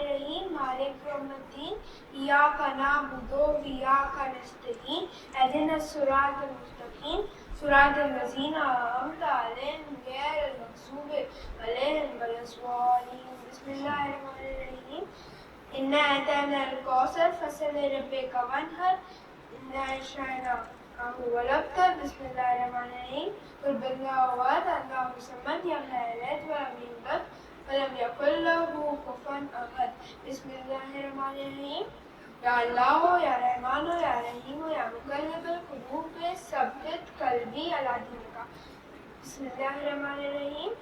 الرحیم مالک یوم الدین ایاک نعبد و ایاک نستعین اهدنا الصراط المستقیم صراط الذین انعمت علیہم غیر المغضوب علیہم ولا الضالین بسم اللہ الرحمن الرحیم انا اعطینا الکوثر فصل لربک وانحر انا شانئک هو الابتر بسم اللہ الرحمن الرحیم قل باللہ احد اللہ الصمد لم یلد ولم یولد ولم یکن له کفوا احد بسم اللہ الرحمن الرحیم یا اللہ یا رحمان یا رحیم یا مقلب القلوب ثبت قلبی علی دینک بسم اللہ الرحمن الرحیم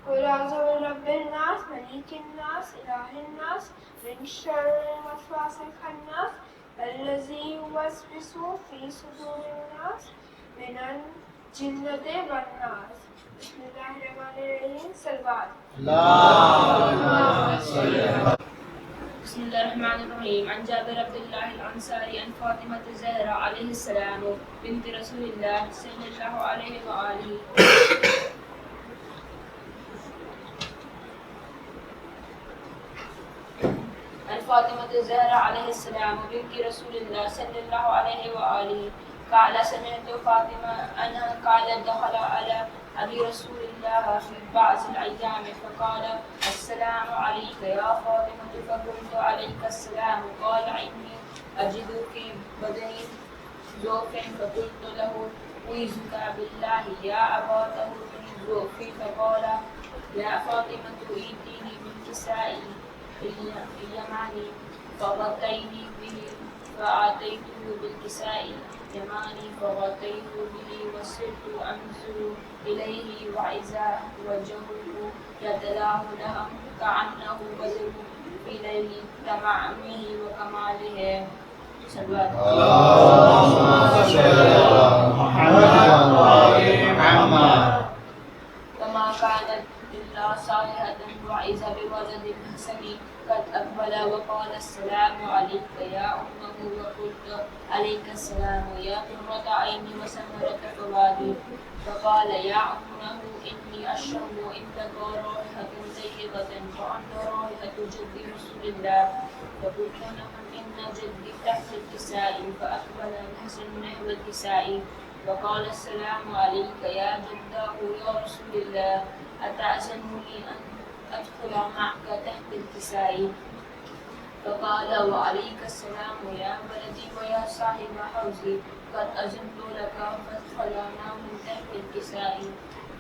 قل اعوذ برب الناس ملک الناس الہ الناس من شر الوسواس الخناس الذی یوسوس فی صدور الناس من الجنۃ والناس بسم اللہ الرحمن الرحیم صلوات بسم الله الرحمن الرحيم عن جابر عبد الله الأنصاري عن فاطمة الزهراء عليه السلام بنت رسول الله صلى الله عليه وآله عن فاطمة الزهراء عليه السلام بنت رسول الله صلى الله عليه وآله قال سمعت فاطمة أنها قالت دخل على أبي رسول الله في بعض الأيام فقال السلام عليك يا فاطمة فقلت عليك السلام قال إني أجد في بدني ضعف فقلت له أعوذك بالله يا أبا طهور من ضعف فقال يا فاطمة ائتيني بالكساء اليماني فغطيني به فأتيته بالكساء اليماني فغطيت به وصرت أنظر إليه وإذا وجهه يتلألأ كأنه بدر في ليل تمامه وكماله اللهم صل على محمد وما كانت إلا صالحة وإذا بولد حسن قد أقبل وقال السلام عليك يا أمه وقلت عليك السلام يا قرة عيني وسمرة فؤادي فقال يا أمه إني أشم عندك رائحة طيبة كأن رائحة جد رسول الله فقلت نعم إن جدي تحت الكساء فأقبل الحسن نحو الكساء وقال السلام عليك يا جداه يا رسول الله أتأذن لي أن أدخل معك تحت الكساء فقال وعليك السلام يا ولدي ويا صاحب حوزي قد أذنت لك فادخلناه تحت الكساء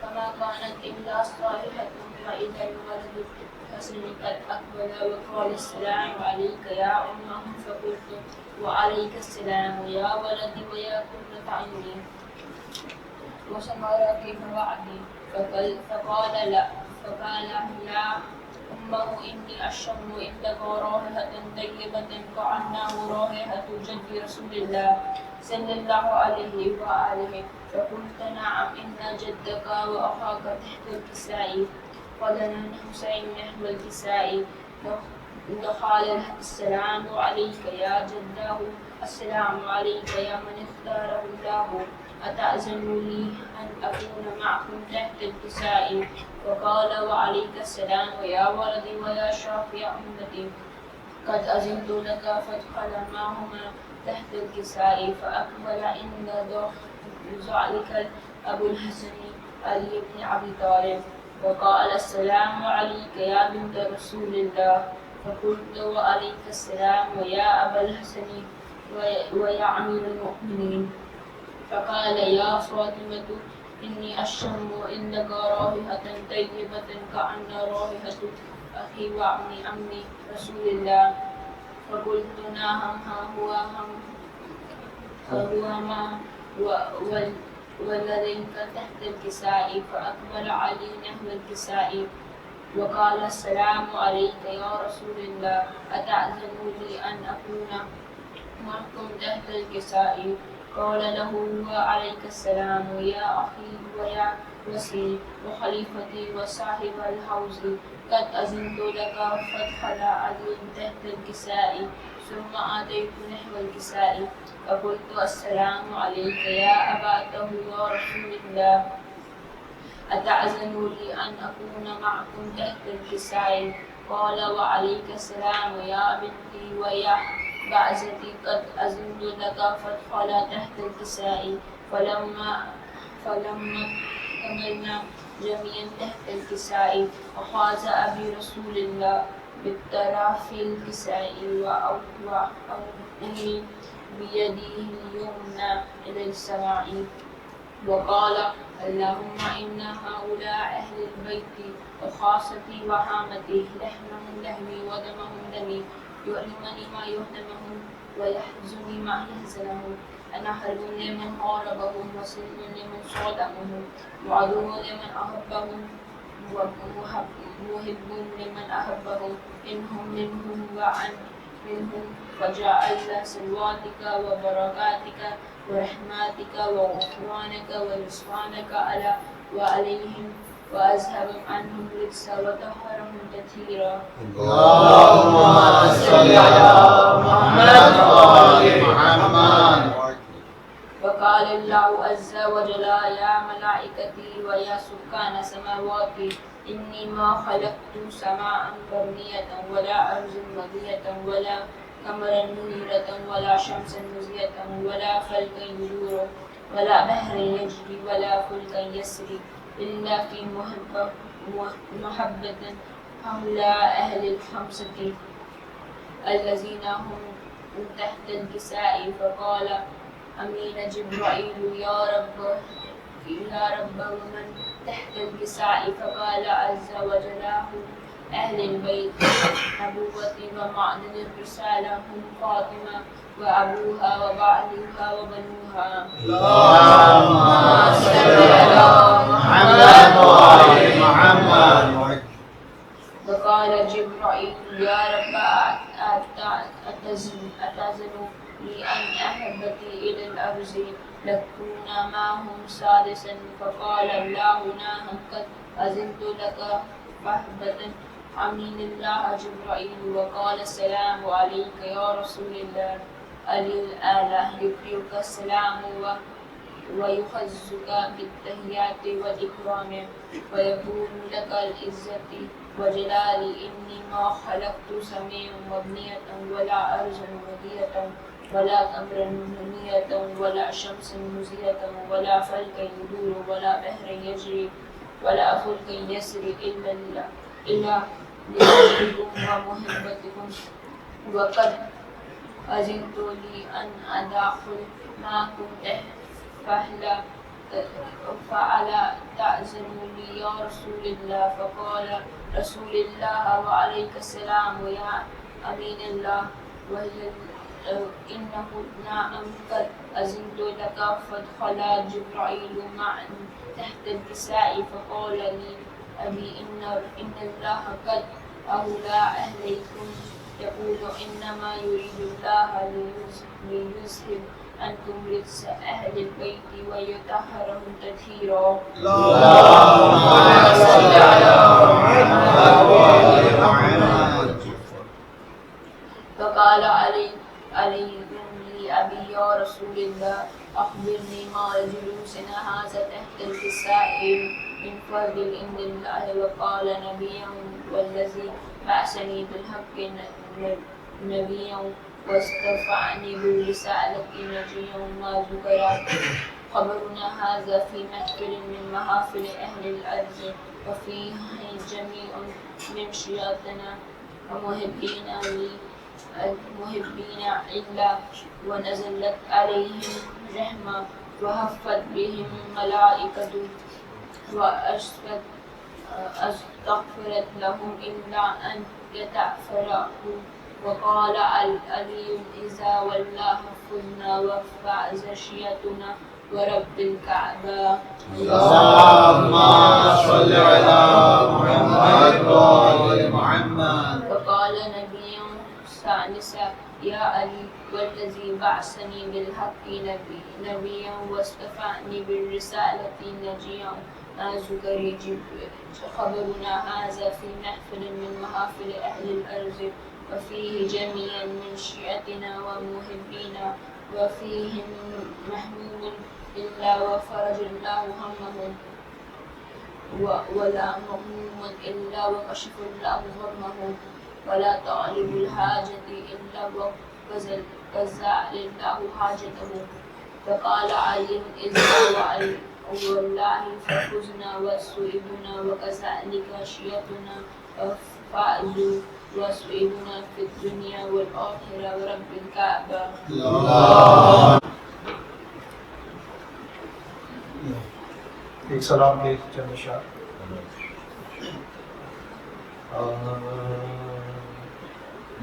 فما كانت إلا صالحة فإذا الولد الحسن قد أقبل وقال السلام عليك يا أمه فقلت وعليك السلام يا ولدي ويا قرة عيني وسمرة فؤادي فقال لا يا أمه إني أشم عندك رائحة طيبة كأنه رائحة جد رسول الله صلى الله عليه وآله فقلت نعم إن جدك وأخاك تحت الكساء قال لنا حسين نحو الكساء فقال السلام عليك يا جداه السلام عليك يا من اختاره الله أتأذن لي أن أكون معكم تحت الكساء وقال وعليك السلام يا ولدي ويا شافع أمتي قد أذنت لك فادخل معهما تحت الكساء فأقبل عند ذلك أبو الحسن علي بن أبي طالب وقال السلام عليك يا بنت رسول الله فقلت وعليك السلام يا أبا الحسن ويا أمير المؤمنين فقال يا فاطمة إني أشم عندك رائحة طيبة كأن رائحة أخي وابن عمي رسول الله فقلت نعم هو ما ولديك تحت الكساء فأقبل علي نحو الكساء وقال السلام عليك يا رسول الله أتأذن لي أن أكون معكم تحت الكساء قال له وعليك السلام يا أخي ويا وسيل وخليفتي وصاحب الحوز قد أذنت لك فادخل علي تحت الكساء ثم آتيت نحو الكساء فقلت السلام عليك يا أبا طهور يا رسول الله أتأذن لي أن أكون معكم تحت الكساء؟ قال وعليك السلام يا بنتي ويا بعزتي، قد أذنت لك فادخلا تحت الكساء. فلما كملنا جميعا تحت الكساء أخذ أبي رسول الله بالطرف الكساء وأومي بيده اليمنى إلى السماء وقال اللهم إن هؤلاء أهل البيت وخاصتي وحامتي، لحمهم لحمي ودمهم دمي، يؤلمني ما يهدمهم ويحزني ما يحزنهم. أنا حرب لمن حاربهم وسلم لمن صادقهم وعدو لمن أحبهم ومحب لمن أحبهم. إنهم منهم وعن منهم، فجعل سلواتك وبركاتك ورحماتك وغفرانك ورضوانك على وعليهم وأذهب عنهم الرجس وطهرهم تطهيرا. اللهم صل على محمد وآل محمد. وقال الله عز وجل يا ملائكتي ويا سكان سماواتي إني ما خلقت سماء برنية ولا أرض مضية ولا قمرا منيرة ولا شمسا مزية ولا فلكا يدور ولا بحر يجري ولا فلكا يسري إلا في محبة هؤلاء أهل الخمسة الذين هم تحت الكساء. فقال أمين جبرائيل يا رب ومن تحت الكساء؟ فقال عز وجل أهل البيت نبوة ومعدن الرسالة هم فاطمة وأبوها وبعلها وبنوها. اللهم صل على محمد وآل محمد. وقال جبرائيل يا رب أتزن لي أن أحبتي إلى الأرض لكون معهم سادسا؟ فقال الله نعم قد أذنت لك فاهبط. أمين الله جبرائيل وقال السلام عليك يا رسول الله. علي الآلة يقرئك السلام ويخزك بالتحيات والإكرام ويقول لك العزة وجلالي إني ما خلقت سميا مبنية ولا أرضا مضية ولا قمرا منية ولا شمسا مزية ولا فلكا يدور ولا بحر يجري ولا فلك يسري إلا لذكركم ومحبتكم. وقد أذنت لي أن أدخل معكم فألا تأذن لي يا رسول الله؟ فقال رسول الله وعليك السلام يا أمين الله وهي إنه نعم قد أذنت لك. فادخل جبرائيل معا تحت الكساء فقال لي أبي إن الله قد أولى أهليكم يقول إنما يريد الله ليذهب عنكم رجس أهل البيت ويطهرهم تطهيرا. اللهم صل على محمد وآل محمد. فقال علي لأبي يا رسول الله أخبرني ما جلوسنا هذا تحت الكساء من فضل عند الله. وقال نبيا والذي بعثني بالحق نبيا واسترفعني بالرسالة نجيا ما ذكر خبرنا هذا في محفل من محافل أهل الأرض وفيه جميع من شياطنا ومحبين إلا ونزلت عليهم رحمة وهفت بهم ملائكة وأستغفرت لهم إلا أن يتغفروا. وقال علي إذا والله فزنا وفأزشيتنا ورب الكعبة. اللهم صل على محمد وآل محمد. وقال نبي ثالثا يا علي والذي بعثني بالحق نبيا واصطفاني بالرسالة نجيا ما ذكر خبرنا هذا في محفل من محافل أهل الأرض وفيه جميعا من شيعتنا ومحبينا وفيهم محموم إلا وفرج الله همهم. ولا مغموم إلا وكشف الله غرمه ولا طالب الحاجة إلا وكزع الله حاجته. فقال علي إذا والله ففزنا وسئبنا وكذلك شيتنا فأزوا وسئبنا في الدنيا والآخرة ورب الكعبة. ایک سلام کے چند اشعار.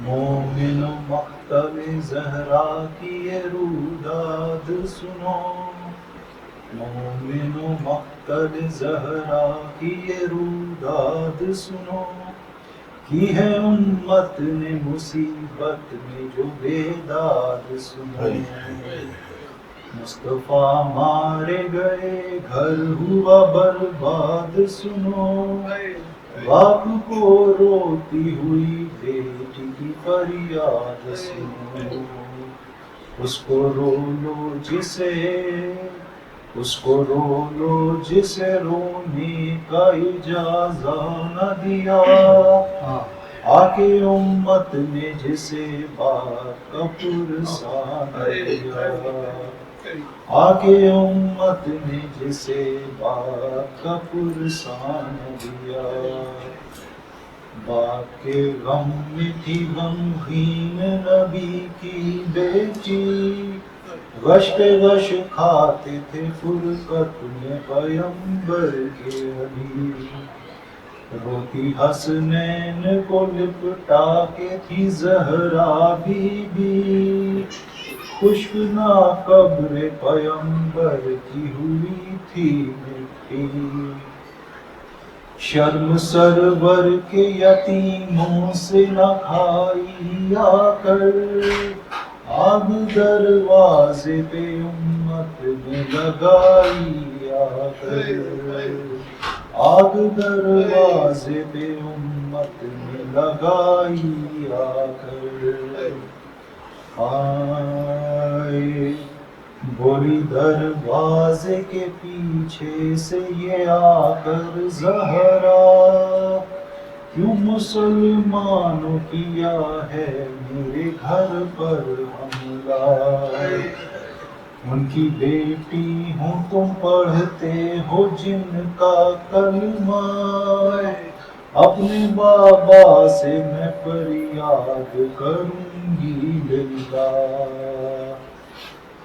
مومن مقتل زہرا کی یہ روداد سنو، مومن مقتل زہرا کی یہ روداد سنو، کی ہے امت نے مصیبت میں جو بیداد سنو. مصطفیٰ مارے گئے گھر ہوا برباد سنو، باپ کو روتی ہوئی بیٹی کی فریاد سنو. اس کو رو لو جسے رونے کا اجازہ نہ دیا، آ کے امت نے جسے بات کا پرسان دیا، آ کے امت نے جسے بات کا پرسان دیا. باپ کے غم میں تھی غمگین نبی کی بیٹی، غش پہ غش کھاتے تھے فرقت میں پیمبر کے علی. روتی حسنین کو لپٹا کے تھی زہرا بی بی، خشک نہ قبر پیمبر کی ہوئی تھی مٹی. شرم سرور کے یتیموں سے نہ کھائی آ کر، آگ دروازے پہ امت میں لگائی آ کر، آگ دروازے پہ امت میں لگائی آ کر. آئے بولی دروازے کے پیچھے سے یہ آ کر زہرا، کیوں مسلمانوں کیا ہے میرے گھر پر حملہ. ان کی بیٹی ہوں تم پڑھتے ہو جن کا کلمہ، اپنے بابا سے میں فریاد کروں گی للہ.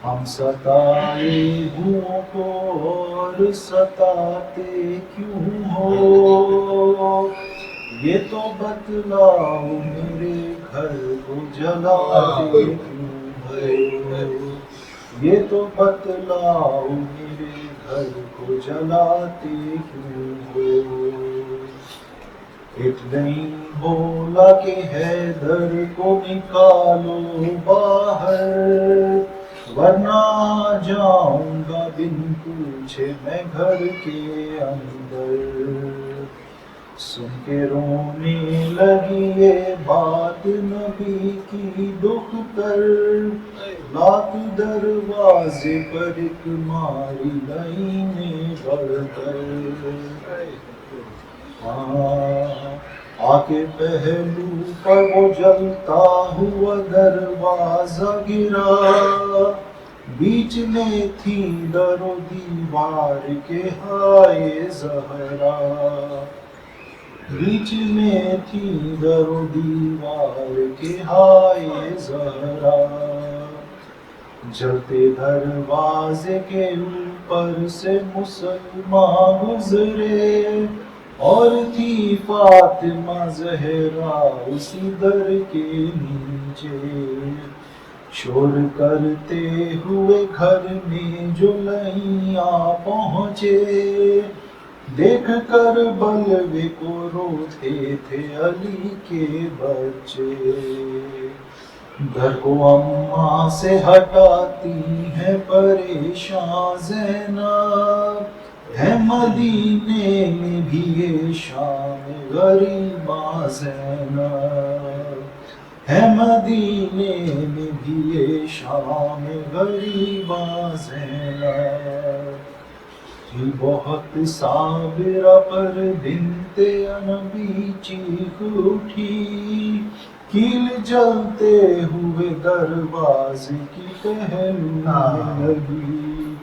ہم ستائے ہوں کو اور ستاتے کیوں ہو، یہ تو بتلاؤ میرے گھر کو جلاتے کیوں ہو، یہ تو بتلاؤ میرے گھر کو جلاتے کیوں ہو. ایک نہیں بولا کہ حیدر کو نکالو باہر، ورنہ جاؤں گا بن پوچھے میں گھر کے اندر. سن کے رونے لگی یہ بات نبی کی دکھ کر، لاکھ دروازے پر ایک ماری لائنیں بڑھ کر. آ کے پہلو پر وہ جلتا ہوا دروازہ گرا، بیچ میں تھی در و دیوار کے ہائے زہرا، بیچ میں تھی در و دیوار کے ہائے زہرا. جلتے دروازے کے اوپر سے مسلمان گزرے، اور تھی فاطمہ زہرا اسی در کے نیچے. شور کرتے ہوئے گھر میں جو لائیاں پہنچے، دیکھ کر بلوے کو روتے تھے علی کے بچے. گھر کو اماں سے ہٹاتی ہے پریشان زینب، ہے مدینے میں بھی یہ شام غریباں زینب، ہے مدینے میں بھی یہ شام غریباں زینب. تھی بہت صابرہ پر بنت نبی چیخ اٹھی، کیل جلتے ہوئے دروازے کی پہلو میں لگی،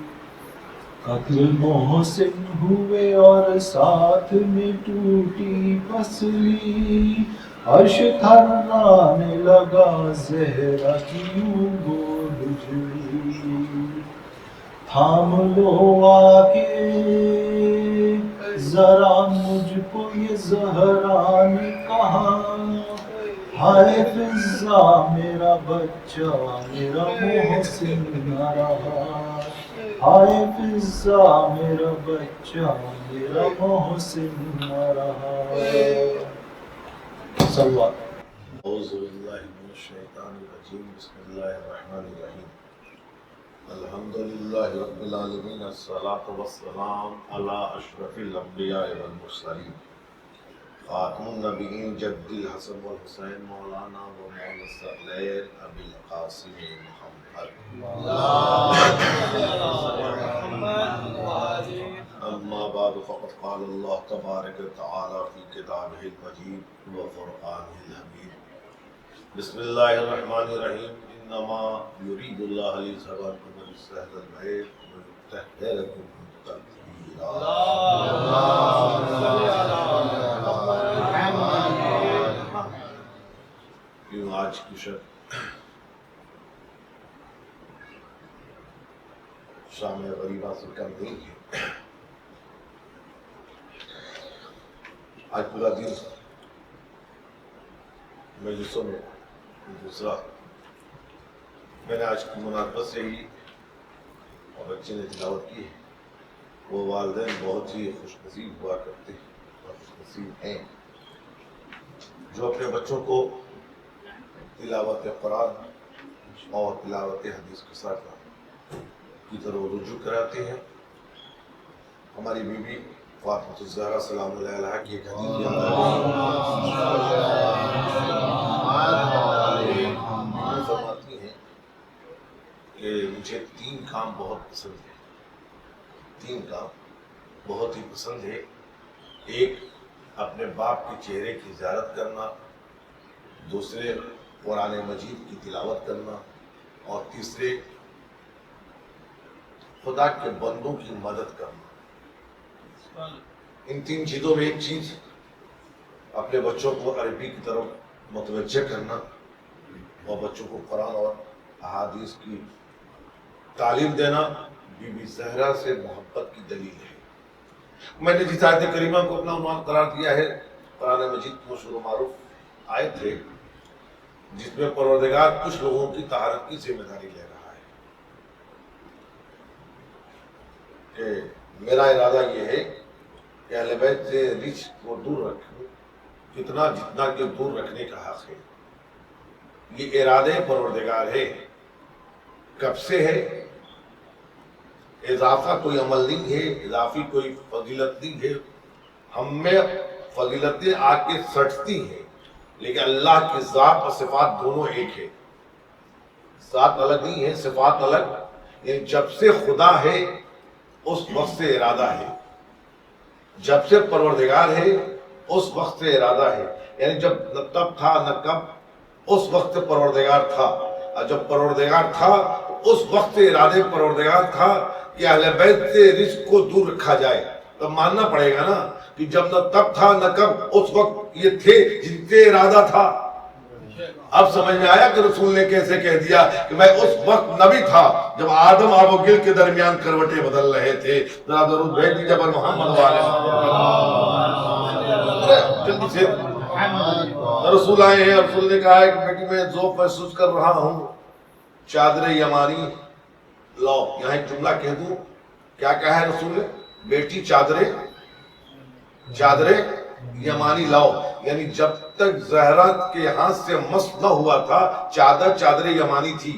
قتل محسن ہوئے اور ساتھ میں ٹوٹی پسلی، عرش تھرانے لگا زہرا کی یوں گود جڑی، تھام لو آ کے ذرا مجھ کو یہ زہرا نے کہا، ہائے فضا میرا بچہ میرا محسن نہ رہا، ہائے فضا میرا بچہ میرا محسن نہ رہا۔ صلی اللہ علیہ وسلم۔ اعوذ باللہ من الشیطان الرجیم، بسم اللہ الرحمن الرحیم، الحمدللہ رب العالمین، الصلاۃ والسلام علی اشرف الانبیاء والمرسلین، خاتم النبیین جد الحسن والحسین، مولانا و مولانا الثقلین ابی القاسم محمد، اما بعد فقد قال اللہ تبارک وتعالی فی کتابہ المجید و فرقانہ الحمید، بسم اللہ الرحمن الرحیم، انما یرید اللہ لیذھب عنکم الرجس اہل البیت ویطہرکم تطہیرا۔ کیوں آج کی شب شام غریبہ سے کم نہیں ہے، آج پورا دن مجلسوں میں دوسرا میں نے آج کی مناسبت سے ہی اور بچے نے تلاوت کی ہے، وہ والدین بہت ہی خوش نصیب ہوا کرتے ہیں اور خوش نصیب ہیں جو اپنے بچوں کو تلاوت قرآن اور تلاوت حدیث کے ساتھ کی طرف رجوع کراتے ہیں۔ ہماری بیوی فاطمہ الزہرا سلام اللہ علیہا کی ایک حدیث یاد فرماتی ہیں کہ مجھے تین کام بہت پسند ہیں، تین کام بہت ہی پسند ہے، ایک اپنے باپ کے چہرے کی زیارت کرنا، دوسرے قرآن مجید کی تلاوت کرنا، اور تیسرے خدا کے بندوں کی مدد کرنا۔ ان تین چیزوں میں ایک چیز اپنے بچوں کو عربی کی طرف متوجہ کرنا اور بچوں کو قرآن اور احادیث کی تعلیم دینا بی بی زہرا سے محبت کی دلیل ہے۔ میں نے جس آیت کریمہ کو اپنا عنوان قرار دیا ہے، قرآن مجید کی مشہور و معروف آیت ہے جس میں پروردگار کچھ لوگوں کی طہارت کی ذمہ داری لے رہا ہے کہ میرا ارادہ یہ ہے کہ اہل بیت سے رچ کو دور رکھوں، کتنا جتنا کہ دور رکھنے کا حق ہے۔ یہ ارادے پروردگار ہے، کب سے ہے؟ اضافہ کوئی عمل نہیں ہے، اضافی کوئی فضیلت نہیں ہے، ہم میں فضیلتیں آ کے سٹتی ہیں، لیکن اللہ کی ذات اور صفات دونوں ایک ہے، ذات الگ نہیں ہے، صفات الگ، یعنی جب سے خدا ہے اس وقت سے ارادہ ہے، جب سے پروردگار ہے اس وقت سے ارادہ ہے، یعنی جب نہ تب تھا نہ کب، اس وقت سے پروردگار تھا، اور جب پروردگار تھا اس وقت سے ارادے پروردگار تھا کہ اہل بیت سے رزق کو دور رکھا جائے۔ تو ماننا پڑے گا نا کہ جب نہ تب تھا نہ کب، اس وقت یہ تھے جن سے ارادہ تھا۔ اب سمجھ میں آیا کہ رسول نے کیسے کہہ دیا کہ میں اس وقت نبی تھا جب آدم آب و گل کے درمیان کروٹیں بدل رہے تھے۔ ذرا درود بھیج دیجیے پر محمد والے جلدی سے۔ رسول آئے ہیں، رسول نے کہا ہے کہ بیٹی میں ذوق محسوس کر رہا ہوں، چادر یمانی لاؤ۔ یہاں ایک جملہ کہہ دوں، کیا کہا ہے رسول نے؟ بیٹی چادر یمانی لاؤ، یعنی جب تک زہرا کے ہاتھ سے مس نہ ہوا تھا چادر یمانی تھی،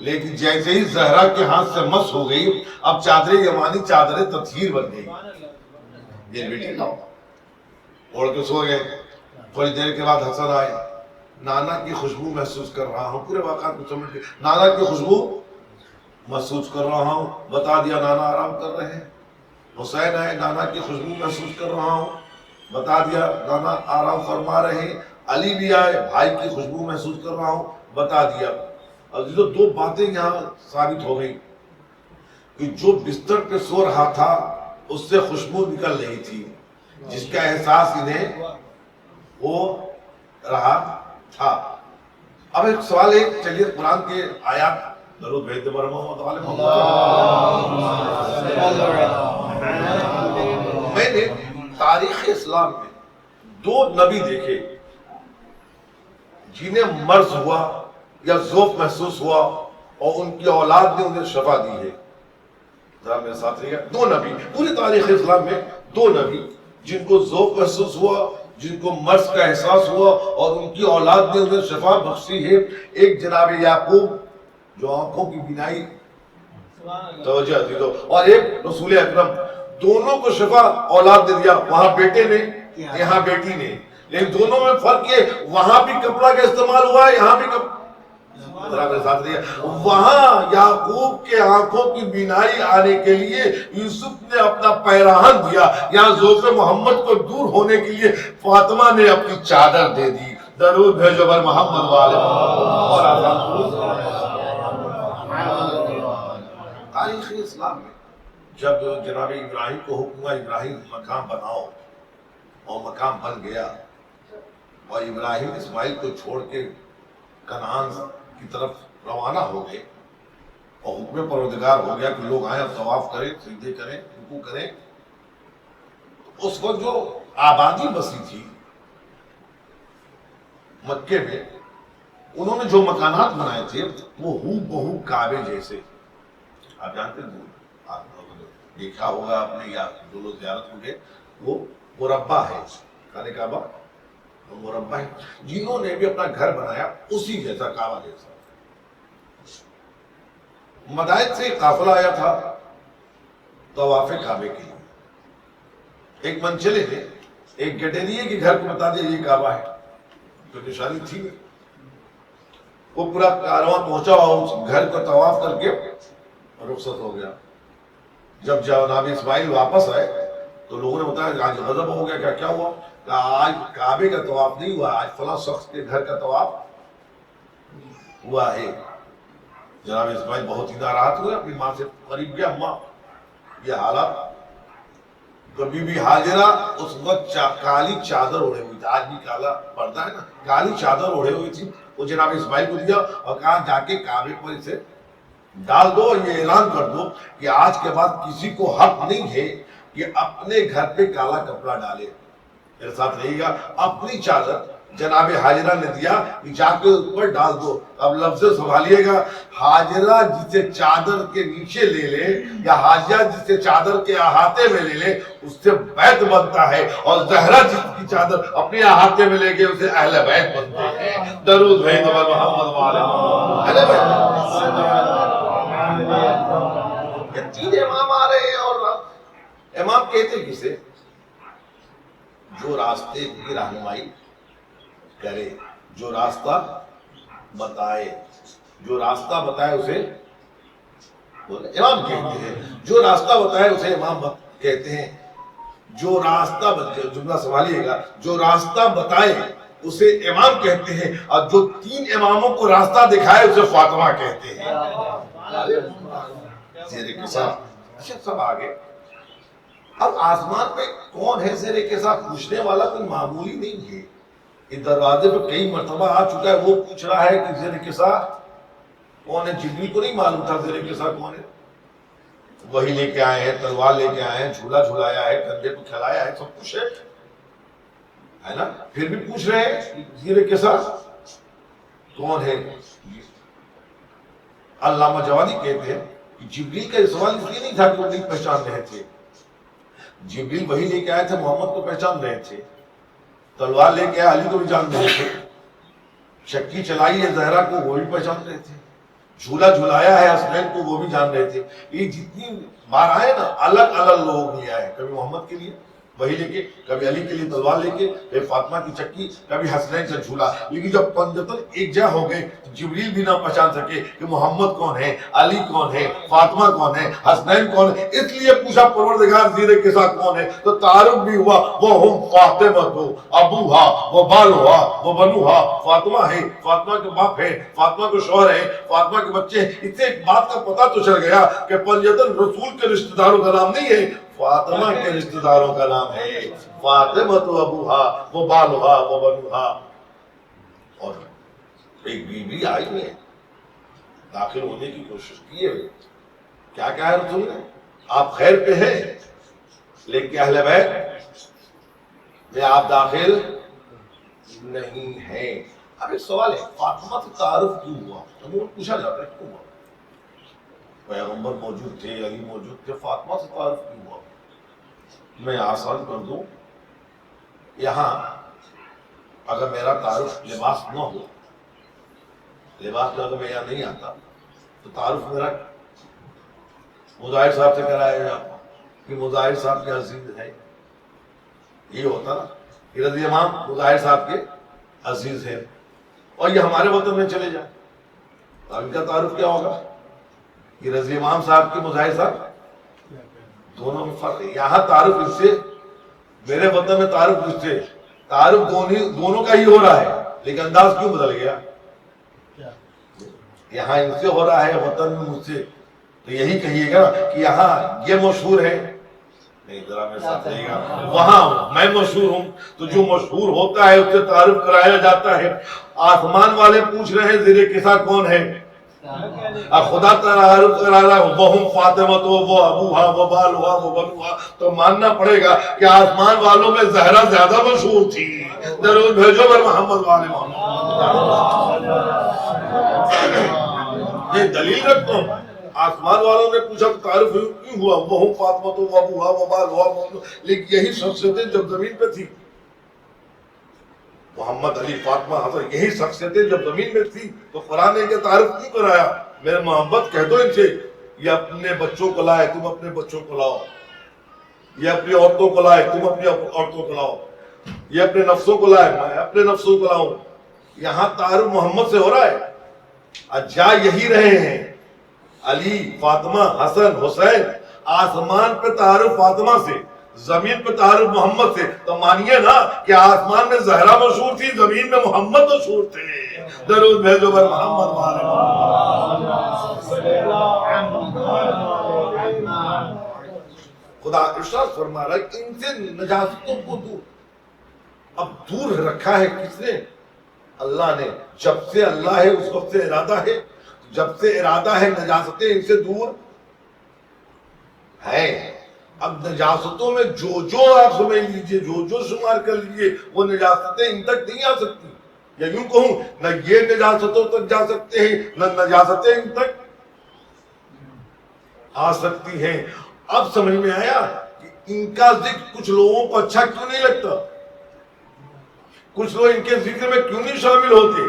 لیکن جیسے ہی زہرا کے ہاتھ سے مس ہو گئی اب چادر یمانی چادر تطہیر بن گئی۔ یہ بیٹی لاؤ، اوڑھ کے سو گئے۔ تھوڑی دیر کے بعد حسن آئے، نانا کی خوشبو محسوس کر رہا ہوں، پورے واقعات کو سمجھ کے، نانا کی خوشبو محسوس کر رہا ہوں، بتا دیا نانا آرام کر رہے ہیں۔ حسین آئے، نانا کی خوشبو محسوس کر رہا ہوں، بتا دیا نانا آرام فرما رہے ہیں۔ علی بھی آئے، بھائی کی خوشبو محسوس کر رہا ہوں، بتا دیا۔ اور جو دو باتیں یہاں ثابت ہو گئی کہ جو بستر پہ سو رہا تھا اس سے خوشبو نکل رہی تھی، جس کا احساس انہیں ہو رہا تھا۔ اب ایک سوال ہے، چلیے قرآن کے آیات درود بھیج دے میں نے تاریخ اسلام میں دو نبی دیکھے جنہیں مرض ہوا یا ذوق محسوس ہوا اور ان کی اولاد نے انہیں شفا دی ہے۔ ذرا میرے ساتھ رہیے گا، دو نبی پوری تاریخ اسلام میں، دو نبی جن کو ذوق محسوس ہوا، جن کو مرض کا احساس ہوا اور ان کی اولاد نے انہیں شفا بخشی ہے۔ ایک جناب یعقوب جو آنکھوں کی بینائی توجہ دی دو، اور ایک رسول اکرم، دونوں کو شفا اولاد نے دیا، وہاں بیٹے نے یہاں بیٹی نے، لیکن دونوں میں فرق ہے، وہاں بھی کپڑا کا استعمال ہوا ہے، یہاں بھی وہاں یعقوب کے آنکھوں کی بینائی آنے کے لیے یوسف نے اپنا پیراہن دیا، یہاں ذوق محمد کو دور ہونے کے لیے فاطمہ نے اپنی چادر دے دی۔ درود بھیجو بر محمد والے اور تاریخ اسلام میں جب جناب ابراہیم کو حکم ہوا ابراہیم مقام بناؤ، اور مقام بن گیا، اور ابراہیم اسماعیل کو چھوڑ کے کنعان کی طرف روانہ ہو گئے، اور حکم پروردگار ہو گیا کہ لوگ آئیں، طواف کریں، سجدے کریں، رکوع کریں۔ اس وقت جو آبادی بسی تھی مکے میں، انہوں نے جو مکانات بنائے تھے وہ ہو بہو کعبے جیسے، آپ جانتے ہیں، آپ دیکھا ہوگا آپ نے یا جو لوگ زیارت ہوں گے، وہ مربع ہے، خانہ کعبہ مربع ہے۔ جنہوں نے بھی اپنا گھر بنایا اسی جیسا، کعبہ جیسا۔ مدائن سے قافلہ آیا تھا طواف کعبے کے لیے، ایک منچلے نے ایک گڈریے کے گھر کو بتا دیا یہ کعبہ ہے، تو نشانی تھی۔ وہ پورا کارواں پہنچا اور اس گھر کو طواف کر کے رخصت ہو گیا۔ جب جناب اسماعیل واپس آئے تو لوگوں نے بتایا کہ آج غضب ہو گیا، کیا ہوا؟ کہ آج کعبے کا طواف نہیں ہوا، آج فلاں شخص کے گھر کا طواف ہوا ہے۔ جناب اسماعیل بہت ہی ناراض ہوئے، اپنی ماں سے قریب گیا، اماں یہ حالات۔ کبھی بھی حاجرہ اس وقت کالی چادر اوڑھے ہوئی تھی، آج بھی کالا پردہ ہے نا، کالی چادر اوڑھے ہوئی تھی، وہ جناب اسماعیل کو دیا اور کہا جا کے کعبے پر اسے ڈال دو، اور یہ اعلان کر دو کہ آج کے بعد کسی کو حق نہیں ہے کہ اپنے گھر پہ کالا کپڑا ڈالے۔ میرے ساتھ رہیے گا، اپنی چادر جناب حاجرہ نے دیا کہ جا کے اوپر ڈال دو۔ اب لفظ سنبھالیے گا، حاجرہ جسے چادر کے نیچے لے لے یا حاجرہ جسے چادر کے احاطے میں لے لے اس سے بیت بنتا ہے، اور زہرہ جس کی چادر اپنے احاطے میں لے کے اسے اہل بیت بنتے ہیں۔ درود بھیج دو محمد والے اہل بیت۔ یہ تین امام آ رہے ہیں، اور امام کہتے کسے؟ جو راستے کی رہنمائی کرے، جو راستہ بتائے، جو راستہ بتائے اسے امام کہتے ہیں، جو راستہ بتائے اسے امام کہتے ہیں۔ جو راستہ جملہ سنبھالیے گا، جو راستہ بتائے اسے امام کہتے ہیں، اور جو تین اماموں کو راستہ دکھائے اسے فاطمہ کہتے ہیں۔ زیر کے ساتھ سب آگے۔ اب آسمان پہ کون ہے زیر کے ساتھ پوچھنے والا کوئی معمولی نہیں ہے، اس دروازے پہ کئی مرتبہ آ چکا ہے، وہ پوچھ رہا ہے کہ زیر کے ساتھ کون ہے۔ جبریل کو نہیں معلوم تھا زیر کے ساتھ کون ہے، وہی لے کے آئے ہیں، تلوار لے کے آئے ہیں، جھولا جھلایا ہے، کندھے کو کھلایا ہے، سب کچھ ہے نا، پھر بھی پوچھ رہے ہیں زیر کے ساتھ کون ہے۔ علامہ جوادی کہتے ہیں کہ جبریل کا سوال اس لیے نہیں تھا کہ وہ نہیں پہچان رہے تھے، جبریل وہی لے کے آئے تھے، محمد کو پہچان رہے تھے، تلوار لے کے آئے علی کو بھی جان رہے تھے، چکی چلائی ہے زہرا کو وہ بھی پہچان رہے تھے، جھولا جھلایا ہے حسنین کو وہ بھی جان رہے تھے۔ یہ جتنی بار آئے نا الگ الگ لوگوں کے لیے آئے، کبھی محمد کے لیے، وہی لے کے، کبھی علی کے لیے تلوار لے کے، پھر فاطمہ کی چکی، کبھی حسنین کا جھولا. لیکن جب پنجتن ایک جا ہو گئے تو جبریل بھی نہ پہچان سکے کہ محمد کون ہے، علی کون ہے، فاطمہ کون ہے، حسنین کون ہے. اس لیے پوچھا پروردگار زیر کے ساتھ کون ہے، تو تعارف بھی ہوا. وہ ہم فاطمہ تو ابوہا وہ بالوہا وہ بنوہا. فاطمہ ہے، فاطمہ کے باپ ہے، فاطمہ کے شوہر ہے، فاطمہ کے بچے ہیں. اس سے ایک بات کا پتہ تو چل گیا کہ پنجتن رسول کے رشتہ داروں کا نام نہیں ہے، فاطمہ کے رشتہ داروں کا نام ہے. فاطمہ تو ابوہا وہ بالوہا وہ بنوہا. اور ایک بیوی آئی ہے، داخل ہونے کی کوشش کی ہے. کیا کہا ہے رسول نے؟ آپ خیر پہ ہیں لیکن اہل بیت میں آپ داخل نہیں ہیں. اب ایک سوال ہے، فاطمہ سے تعارف کیوں ہوا؟ ہمیں پوچھا جاتا ہے کیوں ہوا؟ پیغمبر موجود تھے، علی موجود تھے، فاطمہ سے تعارف کیوں ہوا؟ میں آسان کر دوں، یہاں اگر میرا تعارف لباس نہ ہو، لباس میں اگر میں یہاں نہیں آتا تو تعارف میرا مظاہر صاحب سے کرایا جاتا کہ مظاہر صاحب کے عزیز ہیں. یہ ہوتا نا کہ رضی امام مظاہر صاحب کے عزیز ہیں، اور یہ ہمارے وطن میں چلے جائیں تو ان کا تعارف کیا ہوگا کہ رضی امام صاحب کے مظاہر صاحب. دونوں میں فرق ہے. یہاں تعارف اس سے، میرے وطن میں تعارف اس سے، تعارف دونوں کا ہی ہو رہا ہے لیکن انداز کیوں بدل گیا؟ یہاں ان سے ہو رہا ہے، وطن میں مجھ سے. تو یہی کہیے گا کہ یہاں یہ مشہور ہے، نہیں ذرا میرے ساتھ رہیے گا، وہاں میں مشہور ہوں تو جو مشہور ہوتا ہے اس سے تعارف کرایا جاتا ہے. آسمان والے پوچھ رہے ہیں زیر کسا کون ہے، خدا تعارف کرا رہا ہے وہ فاطمہ تو وہ ابوہا وہ بالوہا وہ بنوہا. تو ماننا پڑے گا کہ آسمان والوں میں زہرا زیادہ مشہور تھی. درود بھیجو بر محمد والے محمد. یہ دلیل رکھتا ہوں. آسمان والوں نے پوچھا تعارف کیوں ہوا، وہ فاطمہ تو ابوہا وہ بالوہا. لیکن یہی شخصیتیں جب زمین پہ تھی، محمد علی فاطمہ حسن، یہی شخصیتیں جب زمین میں تھی تو قرآن نے تعارف کیوں کرایا؟ میرے محبت کہہ دو ان سے، یہ اپنے بچوں کو لائے تم اپنے بچوں کو لاؤ، یہ اپنی عورتوں کو لائے تم اپنی عورتوں کو لاؤ، یہ اپنے نفسوں کو لائے میں اپنے نفسوں کو لاؤں. یہاں تعارف محمد سے ہو رہا ہے. جا یہی رہے ہیں علی فاطمہ حسن حسین. آسمان پہ تعارف فاطمہ سے، زمین پہ تعارف محمد سے. تو مانیے نا کہ آسمان میں زہرا مشہور تھی، زمین میں محمد مشہور تھے. درود بھیجو بر محمد والے محمد. خدا ارشاد فرما رہا ہے کہ ان سے نجاستوں کو دور. اب دور رکھا ہے کس نے؟ اللہ نے. جب سے اللہ ہے اس وقت سے ارادہ ہے، جب سے ارادہ ہے نجاستیں ان سے دور ہیں. اب نجاستوں میں جو آپ سمجھ لیجئے، جو شمار کر لیجئے، وہ نجاستیں ان تک نہیں آ سکتی. یا یوں کہوں، نہ یہ نجاستوں تک جا سکتے ہیں نہ نجاستیں ان تک آ سکتی ہیں. اب سمجھ میں آیا کہ ان کا ذکر کچھ لوگوں کو اچھا کیوں نہیں لگتا، کچھ لوگ ان کے ذکر میں کیوں نہیں شامل ہوتے.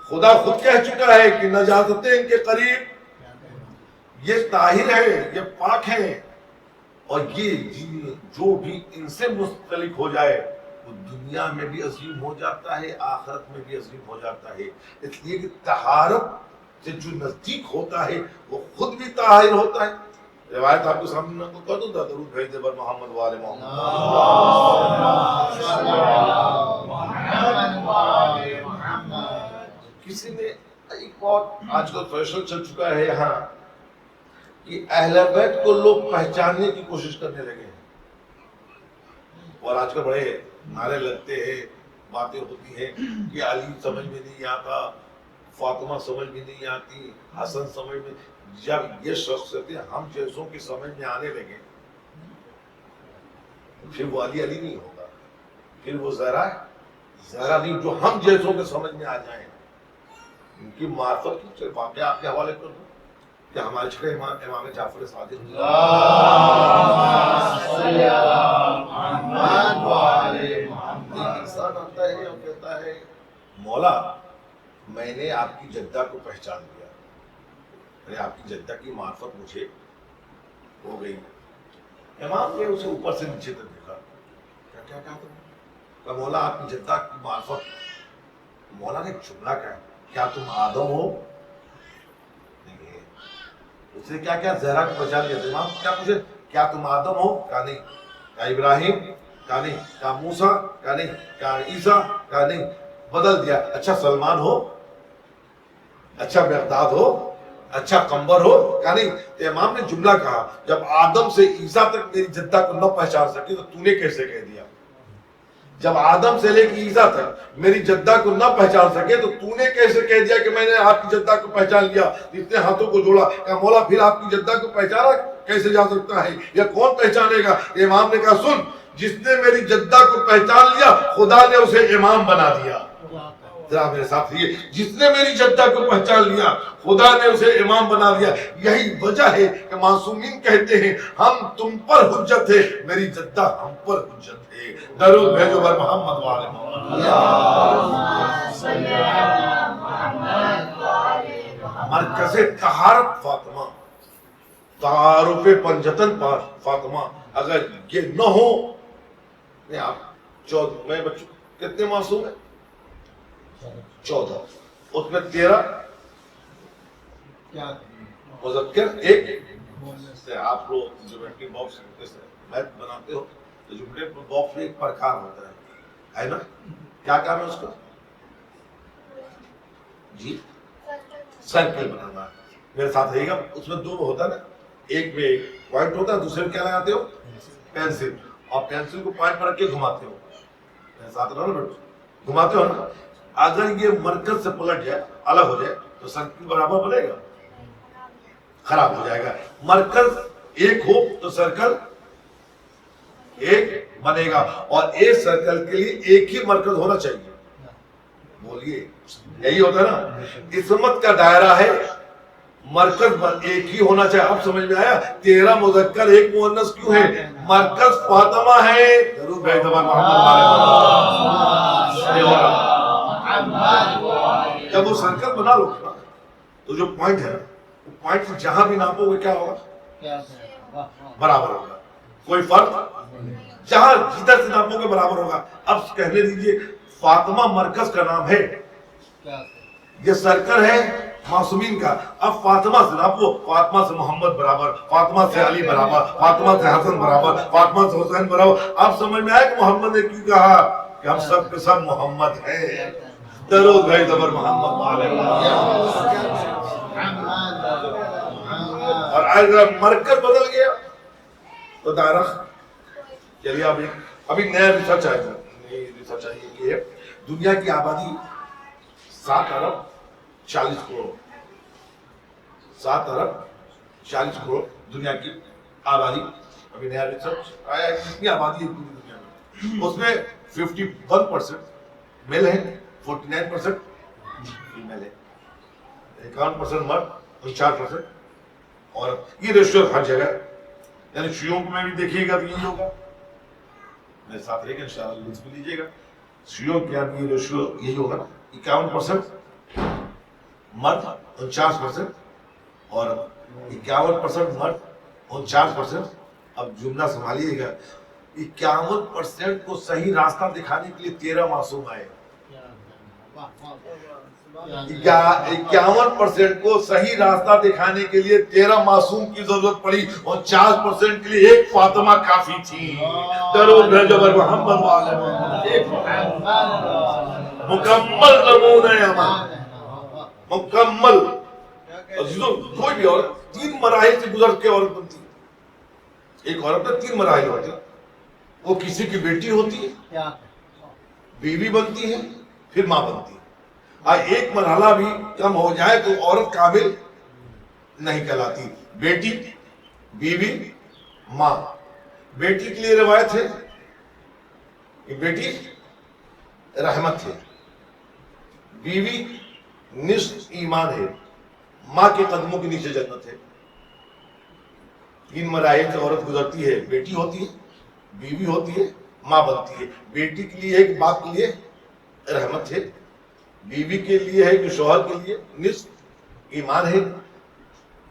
خدا خود کہہ چکا ہے کہ نجاستیں ان کے قریب، یہ طاہر ہیں، یہ پاک ہیں. اور یہ جو بھی ان سے مستلق ہو جائے وہ دنیا میں بھی عظیم ہو جاتا ہے، آخرت میں بھی عظیم ہو جاتا ہے. اس لیے کہ طہارت سے جو نزدیک ہوتا ہے وہ خود بھی طاہر ہوتا ہے. روایت آپ کو سامنے کر دوں، درود بھیج دے بر محمد والے محمد. کسی نے ایک بہت آج کل فیشن چل چکا ہے یہاں کہ اہل بیت کو لوگ پہچاننے کی کوشش کرنے لگے ہیں، اور آج کل بڑے نعرے لگتے ہیں، باتیں ہوتی ہیں کہ علی سمجھ میں نہیں آتا، فاطمہ سمجھ میں نہیں آتی، حسن سمجھ میں. جب یہ شخصیتیں ہم جیسوں کی سمجھ میں آنے لگے پھر وہ علی علی نہیں ہوگا، پھر وہ زہرا نہیں. جو ہم جیسوں کے سمجھ میں آ جائیں ان کی معرفت کی. صرف واقعہ آپ کے حوالے کر دوں کہ ہمارے چھٹے امام جعفر صادق انسان آتا ہے اور کہتا ہے مولا میں نے آپ کی جدہ کو پہچان لیا، آپ کی جدہ کی معرفت مجھے ہو گئی. امام نے اسے اوپر سے نیچے تک دیکھا، کیا کہا تم نے؟ مولا آپ کی جدہ کی معرفت. مولا نے ایک جملہ کہا, کیا تم آدم ہو؟ نہیں. اس نے کیا کیا زہرا کو پہچان لیا. امام کیا پوچھے, کیا تم آدم ہو؟ کہا نہیں. کہا ابراہیم؟ کہا نہیں. کہا موسیٰ؟ کہا نہیں. کہا عیسیٰ؟ کہا نہیں. بدل دیا, اچھا سلمان ہو, اچھا بغداد ہو, اچھا قمبر ہو؟ کہا نہیں. تو امام نے جملہ کہا, جب آدم سے عیسیٰ تک میری جدہ کو نہ پہچان سکے تو تو نے کیسے کہہ دیا؟ جب آدم سے لے کے عیسیٰ تک میری جدہ کو نہ پہچان سکے تو تو نے کیسے کہہ دیا کہ میں نے آپ کی جدہ کو پہچان لیا؟ جتنے ہاتھوں کو جوڑا. کہا مولا پھر آپ کی جدہ کو پہچانا کیسے جا سکتا ہے, یا کون پہچانے گا؟ امام نے کہا سن, جس نے میری جدہ کو پہچان لیا خدا نے اسے امام بنا دیا. ذرا میرے ساتھ یہ, جس نے میری جدہ کو پہچان لیا خدا نے اسے امام بنا دیا. یہی وجہ ہے کہ معصومین کہتے ہیں ہم تم پر حجت ہے, میری جدہ ہم پر حجت ہے. درود بھیجو بر محمد والے مرکز طہارت فاطمہ, تعارف پنجتن فاطمہ. اگر یہ نہ ہو, آپ 14 میں بچوں کتنے معصوم ہیں؟ 14. اس میں 13 مذکر, ایک آپ لوگ جیومیٹری باکس میتھ بناتے ہو تو جیومیٹری باکس میں ایک پرکار ہوتا ہے نا, کیا کام ہے اس کا؟ جی سرکل بنانا. میرے ساتھ رہے گا, اس میں 2 ہوتا ہے نا, ایک میں ایک پوائنٹ ہوتا ہے, دوسرے میں کیا لگاتے ہو؟ پینسل. اور پینسل کو پوائنٹ پر رکھ کے گھماتے ہو. میرے ساتھ رہو نا, گھماتے ہو نا. اگر یہ مرکز سے پلٹ جائے, الگ ہو جائے تو سرکل برابر بنے گا؟ خراب ہو جائے گا. مرکز ایک ہو تو سرکل ایک بنے گا, اور ایک سرکل کے لیے ایک ہی مرکز ہونا چاہیے. بولیے, یہی ہوتا ہے نا. عصمت کا دائرہ ہے, مرکز ایک ہی ہونا چاہیے. اب سمجھ میں آیا 13 مذکر ایک مؤنث کیوں ہے؟ مرکز فاطمہ ہے. ضرور بھائی زبان محمد. جب وہ سرکل بنا لو تو جو پوائنٹ ہے وہ پوائنٹ جہاں بھی ناپو گے کیا ہوگا؟ برابر ہوگا, کوئی فرق جہاں جدھر سے ناپو گے برابر ہوگا. اب کہنے دیجئے فاطمہ مرکز کا نام ہے, یہ سرکل ہے معصومین کا. اب فاطمہ سے ناپو, فاطمہ سے محمد برابر, فاطمہ سے علی برابر, فاطمہ سے حسن برابر, فاطمہ سے حسین برابر. اب سمجھ میں آیا کہ محمد نے کیوں کہا کہ ہم سب کے سب محمد ہیں. درود بھائی زبر محمد. اور اگر مرکز بدل گیا تو دائرہ. چلیے ابھی نیا ریسرچ آئے گا. نئی ریسرچ آئی کہ دنیا کی آبادی 7 ارب 40 کروڑ. 7 ارب 40 کروڑ دنیا کی آبادی. ابھی نیا ریسرچ آیا ہے کتنی آبادی ہے پوری دنیا میں. اس میں 51% میل ہے, 49% فیمیل ہے, 51% مرد, 49% عورت. یہ ریشیو ہر جگہ, یعنی شیعوں میں بھی دیکھیے گا تو یہی ہوگا. میرے ساتھ رہے گا انشاءاللہ, لطف لیجیے گا. شیعوں کے یہاں یہ ریشیو یہی ہوگا نا, 51% مرد, 49% عورت. 51% مرد, 49%. اب جملہ سنبھالیے گا, 51% کو صحیح راستہ دکھانے کے لیے 13 معصوم آئے. 51% کو صحیح راستہ دکھانے کے لیے 13 معصوم کی ضرورت پڑی, اور 50% کے لیے ایک فاطمہ کافی تھی. درود بھیجو بر محمد والے مکمل نمونہ امان, مکمل. کوئی بھی عورت 3 مراحل سے گزر کے عورت بنتی ہے. ایک عورت میں 3 مراحل ہوتے ہیں. وہ کسی کی بیٹی ہوتی ہے, بیوی بنتی ہے, پھر ماں بنتی ہے. ایک مرحلہ بھی کم ہو جائے تو عورت کامل نہیں کہلاتی. بیٹی, بیوی, ماں. بیٹی کے لیے روایت ہے کہ بیٹی رحمت ہے, بیوی نصف ایمان ہے, ماں کے قدموں کے نیچے جنت ہے. 3 مراحل سے عورت گزرتی ہے. بیٹی ہوتی ہے, بیوی ہوتی ہے, ماں بنتی ہے. بیٹی کے لیے ایک باپ کے لیے رحمت ہے, بیوی کے لیے ہے کہ شوہر کے لیے نصف ایمان ہے,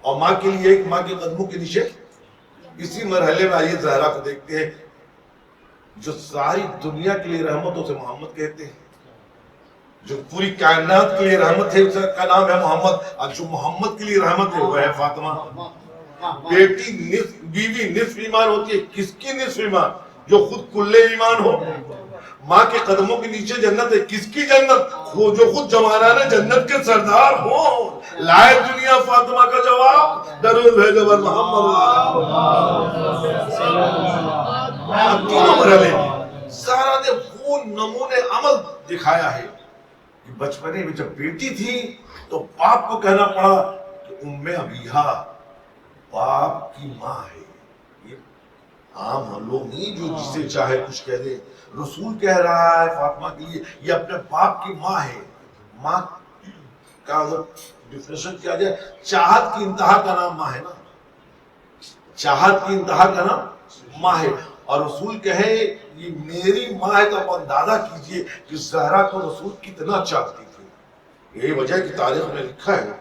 اور ماں کے لیے ایک ماں کے قدموں کے نیچے. اسی مرحلے میں آئیے زہرا کو دیکھتے ہیں. جو ساری دنیا کے لیے رحمت اسے محمد کہتے ہیں، جو پوری کائنات کے لیے رحمت ہے اس کا نام ہے محمد، اور جو محمد کے لیے رحمت ہے وہ ہے فاطمہ۔ بیٹی نصف، بیوی نصف ایمان ہوتی ہے، کس کی نصف ایمان؟ جو خود کلے ایمان ہو۔ ماں کے قدموں کے نیچے جنت ہے، کس کی جنت؟ جو خود جوانان جنت کے سردار ہوں۔ لائے دنیا فاطمہ کا جواب، درود بھیجو بر محمد۔ تینوں مرحلے میں سارا نے وہ نمونے عمل دکھایا ہے کہ بچپنے میں جب بیٹی تھی تو باپ کو کہنا پڑا کہ ام ابیہا، باپ کی ماں ہے۔ یہ عام ہم لوگ نہیں جو جسے چاہے کچھ کہہ دے، رسول کہہ رہا ہے فاطمہ کے لیے یہ اپنے باپ کی ماں ہے۔ ماں کا اگر ڈیفینیشن کیا جائے، چاہت کی انتہا کا نام ماں ہے نا، چاہت کی انتہا کا نام ماں ہے۔ اور رسول کہے یہ میری ماں ہے تو آپ اندازہ کیجئے کہ زہرا کو رسول کتنا چاہتی تھی۔ یہی وجہ کی تاریخ میں لکھا ہے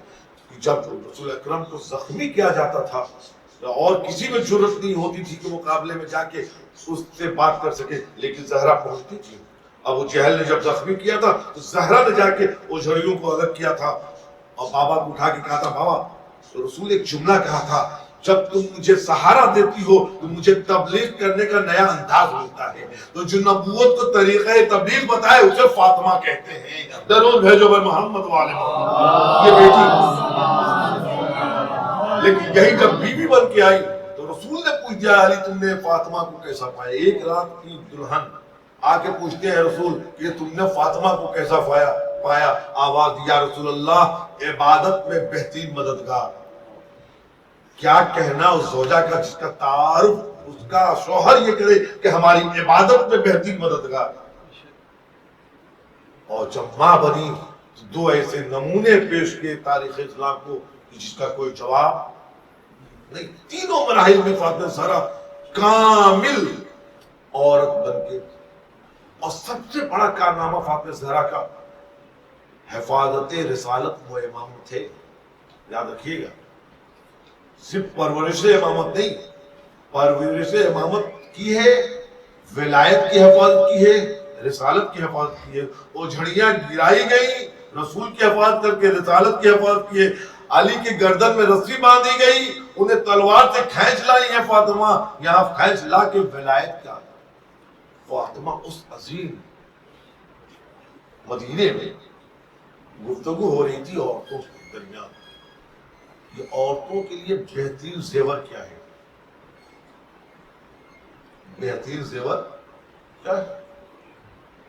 کہ جب رسول اکرم کو زخمی کیا جاتا تھا اور کسی میں جرت نہیں ہوتی تھی کہ مقابلے میں جا کے اس سے بات کر سکے، لیکن زہرا پہنچتی تھی۔ ابو جہل نے جب زخمی کیا تھا تو زہرا نے جا کے اوجھڑیوں کو الگ کیا تھا اور بابا کو اٹھا کے کہا تھا بابا، تو رسول ایک جملہ کہا تھا، جب تم مجھے سہارا دیتی ہو تو مجھے تبلیغ کرنے کا نیا انداز ملتا ہے۔ تو جو نبوت کو طریقہ تبلیغ بتائے اسے فاطمہ کہتے ہیں۔ درود بھیجو بر محمد والے محمد۔ یہ بیٹی، لیکن یہی جب بیوی بن کے آئی تو رسول نے پوچھ دیا علی تم نے فاطمہ کو کیسا پایا؟ ایک رات کی دلہن آ کے پوچھتے ہیں رسول کہ تم نے فاطمہ کو کیسا پایا؟ آواز دیا رسول اللہ عبادت میں بہترین مددگار۔ کیا کہنا اس زوجہ کا جس کا تعارف اس کا شوہر یہ کرے کہ ہماری عبادت میں بہترین مددگار۔ اور جب ماں بنی تو دو ایسے نمونے پیش کیے تاریخ اسلام کو جس کا کوئی جواب نہیں۔ تینوں مراحل میں فاطمہ زہرا کامل عورت بن کے، اور سب سے بڑا کارنامہ فاطمہ زہرا کا حفاظت رسالت و امامت ہے۔ یاد رکھیے گا، صرف پرورش امامت نہیں، پرورش امامت کی ہے، ولایت کی حفاظت کی ہے، رسالت کی حفاظت کی ہے۔ وہ جھڑیاں گرائی گئی، رسول کی حفاظت کر کے رسالت کی حفاظت کی ہے۔ علی کی گردن میں رسی باندھی گئی، انہیں تلوار سے کھینچ لائی ہے فاطمہ، یہاں کھینچ لا کے ولایت کا۔ فاطمہ اس عظیم مدینے میں گفتگو ہو رہی تھی عورتوں کے درمیان، یہ عورتوں کے لیے بہترین زیور کیا ہے؟ بہترین زیور کیا ہے؟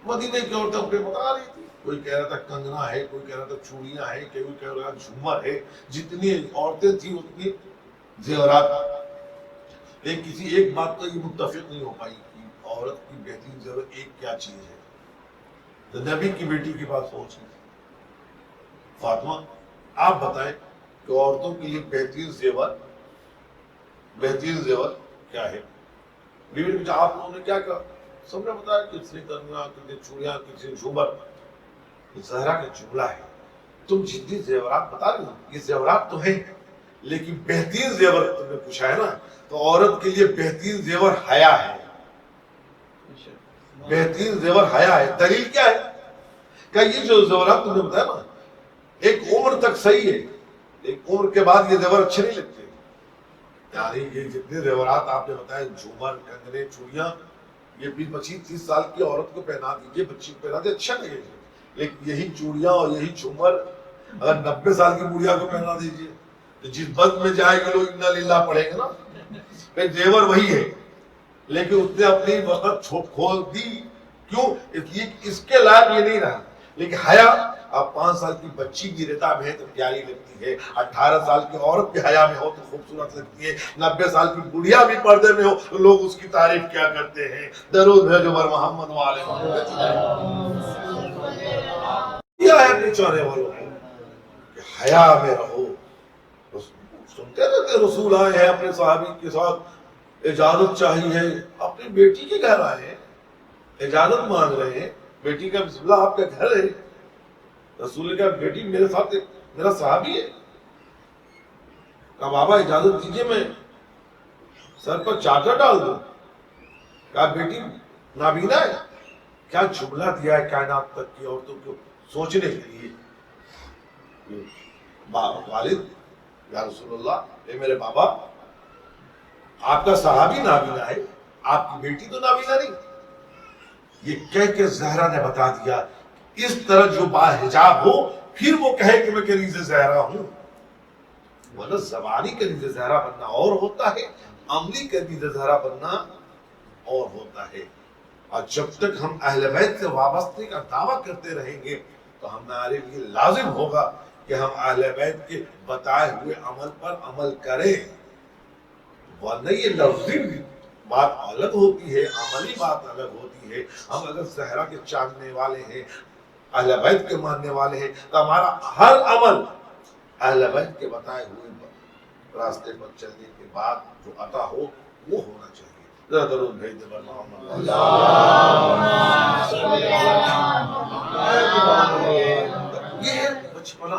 مدینے کی عورتیں اپنے بتا رہی تھی، کوئی کہہ رہا تھا کنگنا ہے، کوئی کہہ رہا تھا چوڑیاں ہیں، کوئی کہہ رہا تھا جھومر ہے۔ جتنی عورتیں تھیں اتنی زیورات، لیکن کسی ایک بات تو یہ متفق نہیں ہو پائی کہ عورت کی بہترین زیور ایک کیا چیز ہے۔ تو نبی کی بیٹی کے پاس پہنچی فاطمہ، آپ بتائیں کہ عورتوں کے لیے بہترین زیور کیا ہے؟ بیوی نے پوچھا آپ لوگوں نے کیا کہا؟ سب نے بتایا کس نے کنگنا، کس نے چوڑیاں، کس نے جھومر۔ زہرا کا جملہ ہے، تم جتنی زیورات بتا رہی ہو یہ زیورات تو ہیں، لیکن بہترین زیور تم نے پوچھا ہے نا، تو عورت کے لیے بہترین زیور حیا ہے۔ بہترین زیور حیا ہے۔ دلیل کیا ہے؟ کہ یہ جو زیورات تم نے بتایا نا، ایک عمر تک صحیح ہے، ایک عمر کے بعد یہ زیور اچھے نہیں لگتے۔ یعنی یہ جتنے زیورات آپ نے بتائے، جھومر، کنگنے، چوڑیاں، یہ 25-30 سال کی عورت کو پہنا دیجیے، بچی کو پہنا دے، اچھا لگے گا۔ لیکن یہی چوڑیاں اور یہی جھومر اگر 90 سال کی بڑھیا کو پہنا دیجیے تو جس بد میں جائے گے لوگ انا للہ پڑھیں گے نا۔ کہ زیور وہی ہے، لیکن اس نے اپنی وقت کھول دی، کیوں؟ اس کے لائق یہ نہیں رہا۔ لیکن حیا، آپ 5 سال کی بچی کی رتاب ہے تو پیاری لگتی ہے، 18 سال کی عورت بھی حیا میں ہو تو خوبصورت لگتی ہے، 90 سال کی بڑھیا بھی پردے میں ہو تو لوگ اس کی تعریف کیا کرتے ہیں۔ درود بھیجو بر محمد والے محمد۔ کیا ہے اپنے چاہنے والوں کو کہ حیا میں رہو۔ سنتے رہتے رسول آئے ہیں اپنے صحابی کے ساتھ، اجازت چاہیے، اپنی بیٹی کے گھر آئے ہیں، اجازت مانگ رہے ہیں، بیٹی کا بسم اللہ آپ کا گھر ہے۔ رسول نے کہا بیٹی میرے ساتھ میرا صحابی ہے۔ کہا بابا اجازت دیجیے میں سر پر چادر ڈال دوں۔ کہا بیٹی نابینا ہے. کیا جملہ دیا ہے کائنات تک کی عورتوں کو سوچنے کے لیے. والد یا رسول اللہ، اے میرے بابا، آپ کا صحابی نابینا ہے، آپ کی بیٹی تو نابینا نہیں. یہ کہہ کے زہرا نے بتا دیا اس طرح جو باحجاب ہو پھر وہ کہے کہ میں کنیز زہرا ہوں. ورنہ زبانی کنیز زہرا بننا اور ہوتا ہے، عملی کنیز زہرا بننا اور ہوتا ہے. اور جب تک ہم اہل بیت سے وابستگی کا دعویٰ کرتے رہیں گے تو ہمارے لیے لازم ہوگا کہ ہم اہل بیت کے بتائے ہوئے عمل پر عمل کریں. ورنہ یہ لفظی بات الگ ہوتی ہے، عملی بات الگ ہوتی ہے. ہم اگر زہرا کے چاہنے والے ہیں، اہل بیت کے ماننے والے ہیں، تو ہمارا ہر عمل اہل بیت کے بتائے ہوئے راستے پر چلنے کے بعد جو عطا ہو وہ ہونا چاہیے. ذرا درود بھیج دے محمد. یہ ہے بچپنا،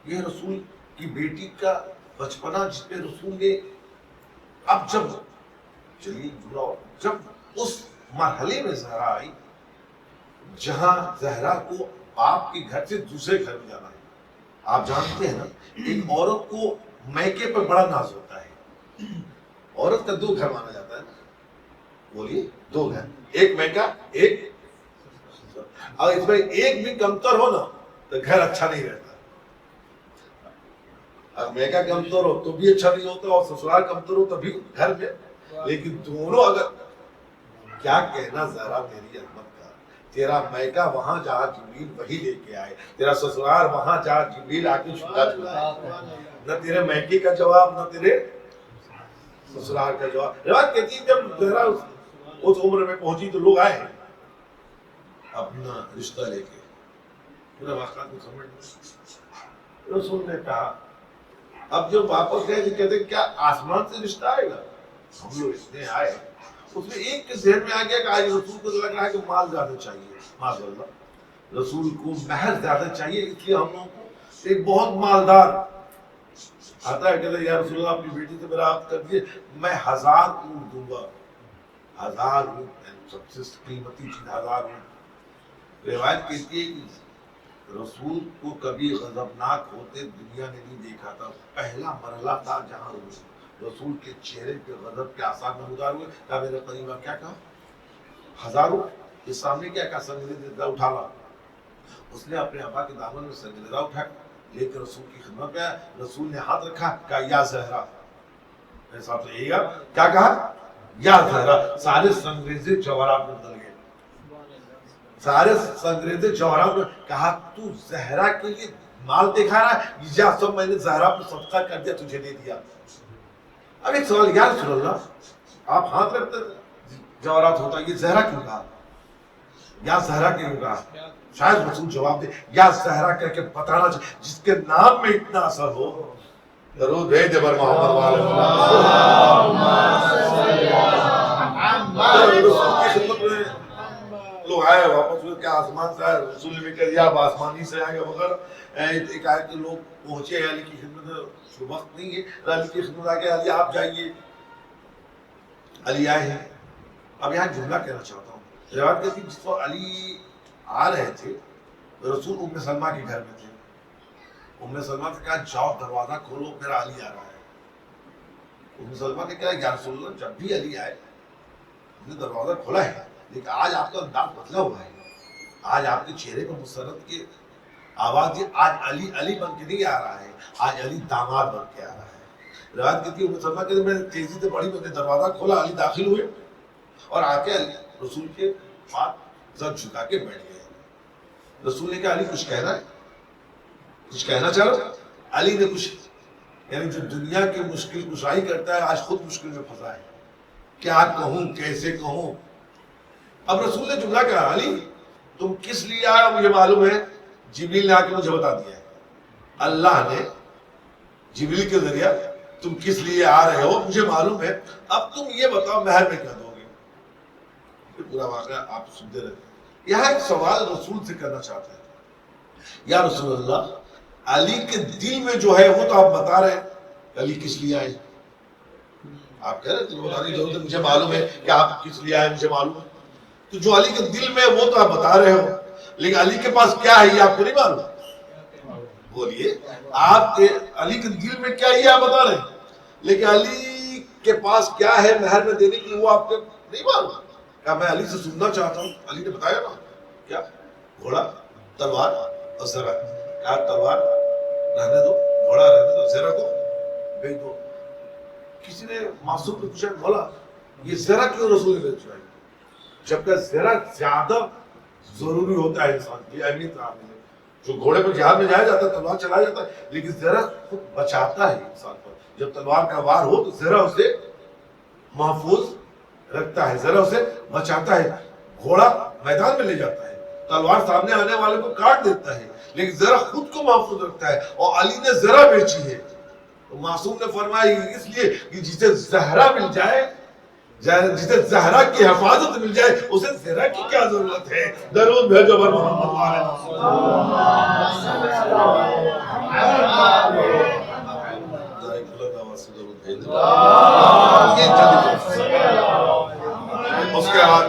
یہ رسول کی بیٹی کا بچپنا جس پہ رسول نے اب جب اس مرحلے میں زہرا آئی جہاں زہرا کو باپ کے گھر سے دوسرے گھر میں جانا ہے. آپ جانتے ہیں نا ایک عورت کو میکے پر بڑا ناز ہوتا ہے. عورت کا 2 گھر مانا جاتا ہے نا، بولیے 2 گھر، ایک میکا ایک، اور اس میں ایک بھی کمتر ہو نا تو گھر اچھا نہیں رہتا. اگر میکا کمتر ہو تو بھی اچھا نہیں ہوتا اور سسرال کمتر ہو تو بھی گھر میں. لیکن دونوں اگر، کیا کہنا زہرا میری عظمت کا، تیرا میکا وہاں جہاں جبریل وہی لے کے آئے، تیرا سسرال وہاں جہاں جبریل آ کے چھوٹا چھوڑا. نہ تیرے میکے کا جواب نہ تیرے سسرال کا جواب. روایت کہتی ہے جب زہرا اس عمر میں پہنچی تو لوگ آئے اپنا رشتہ لے کے. پورا واقعہ کو سمجھ رسول نے کہا، اب جو واپس گئے تو کہتے کیا آسمان سے رشتہ آئے گا؟ ہم لوگ اس میں آئے. اس میں ایک کے ذہن میں آ گیا کہ آج رسول کو لگ رہا ہے کہ مال زیادہ چاہیے. معاذ اللہ، رسول کو مہر زیادہ چاہیے، اس لیے ہم لوگوں کو ایک بہت مالدار آتا ہے، کہتا ہے یا رسول اللہ اپنی بیٹی سے میرا عقد کر دیے، میں 1000 اونٹ دوں گا. 1000 اونٹ، سب سے قیمتی چیز 1000 اونٹ. روایت کہتی ہے کہ رسول کو کبھی غضبناک ہوتے دنیا نے نہیں دیکھا تھا. پہلا مرحلہ تھا جہاں رسول کے چہرے پہ غضب کے آثار نمودار ہوئے. کہا میرے قریبا کیا کہا؟ 1000 اونٹ. اس سامنے کیا کہا؟ سنگریزہ اٹھا لا. اس نے اپنے ابا کے دامن میں سنگریزہ اٹھا لے کر رسول کی خدمت میں آیا. رسول نے ہاتھ رکھا، کہا یا زہرا. میرے ساتھ رہیے گا، کیا کہا؟ یا زہرا. سارے سنگریزے جواہرات میں بدل گئے، سارے سنگریزے جواہرات میں. کہا تو زہرا کے لیے مال دکھا رہا ہے؟ یا سب میں نے زہرا کو صدقہ کر دیا، تجھے دے دیا. اب ایک سوال، یا رسول اللہ آپ ہاتھ رکھتے جواہرات ہوتا، یہ زہرا کیوں کہا؟ یا زہرا کیوں کہا؟ شاید رسول جواب دے یا زہرا کہہ کے بتانا چاہیے جس کے نام میں اتنا اثر ہو. درود بھیج دے بر محمد والے. رسول کی خدمت میں لوگ آئے واپس ہوئے، کیا آسمان سے آئے؟ رسول نے بھی کہہ دیا آپ آسمانی سے آئیں گے. مگر ایک آئے کہ لوگ پہنچے علی کی خدمت میں، وقت نہیں ہے، علی کی خدمت آ گیا، علی آپ جائیے. علی آئے ہیں. اب یہاں جملہ کہنا چاہتا ہوں. روایت کہتی جس وقت علی آ رہے تھے رسول ام سلمہ کے گھر میں تھے. ام سلمہ سے کہا جاؤ دروازہ کھولو، میرا علی آ رہا ہے. ام سلمہ نے کہا یا رسول اللہ جب بھی علی آئے ہم نے دروازہ کھولا ہے، لیکن آج آپ کا انداز بدلا ہوا ہے. آج آپ کے چہرے پر مسرت کی آواز ہے. آج علی علی بن کے نہیں آ رہا ہے، آج علی داماد بن کے آ رہا ہے. روایت کہتی ہے ام سلمہ کہتے میں نے تیزی سے پڑھی، میں نے دروازہ کھولا، علی داخل ہوئے اور آ کے رسول کے پاس سر جھکا کے بیٹھ گئے. رسول نے کہا علی کچھ کہنا ہے، کچھ کہنا چاہو؟ علی نے کچھ، یعنی جو دنیا کی مشکل کشائی کرتا ہے آج خود مشکل میں پھنسا ہے، کیا کہوں کیسے کہوں. اب رسول نے جملہ کہا علی تم کس لیے آئے مجھے معلوم ہے، جبریل نے آ کے مجھے بتا دیا ہے، اللہ نے جبریل کے ذریعہ تم کس لیے آ رہے ہو مجھے معلوم ہے. اب تم یہ بتاؤ مہر میں کیا دو گے؟ پورا واقعہ آپ سنتے رہتے. یہاں ایک سوال رسول سے کرنا چاہتا ہے، یا رسول اللہ علی کے دل میں جو ہے وہ تو آپ بتا رہے ہیں، علی کس لیے آئے؟ آپ کہہ رہے ہیں تمہیں بتانے کی ضرورت ہے، مجھے معلوم ہے کہ آپ کس لیے آئے، مجھے معلوم ہے. تو جو علی کے دل میں وہ تو آپ بتا رہے ہو، لیکن علی کے پاس کیا ہے یہ آپ کو نہیں معلوم؟ بولیے آپ کے علی کے دل میں کیا ہے یہ آپ بتا رہے ہیں، لیکن علی کے پاس کیا ہے مہر میں دینے کے لیے وہ آپ کو نہیں معلوم؟ کہا میں علی سے سننا چاہتا ہوں. علی نے بتایا نا کیا، گھوڑا، تلوار اور زرہ. کہا تلوار رہنے دو، گھوڑا رہنے دو، زرہ کو بھیج دو. کسی نے معصوم نے پوچھا مولا یہ زرہ کیوں رسول نے بھیجا؟ جبکہ زرہ زیادہ ضروری ہوتا ہے انسان کی اہمیت عامل ہے. جو گھوڑے پر جہاد میں جایا جاتا ہے تلوار چلایا جاتا ہے، لیکن زرہ خود بچاتا ہے انسان پر. جب تلوار کا وار ہو تو زرہ اسے محفوظ رکھتا ہے، زرہ اسے بچاتا ہے. گھوڑا میدان میں لے جاتا ہے، تلوار سامنے آنے والے کو کاٹ دیتا ہے، لیکن زرہ خود کو محفوظ رکھتا ہے. اور علی نے زرہ بیچی ہے تو معصوم نے فرمایا اس لیے کہ جسے زہرا مل جائے، جسے زہرا کی حفاظت مل جائے اسے زہرا کی کیا ضرورت ہے. درود بھیجو بر محمد اس کے بعد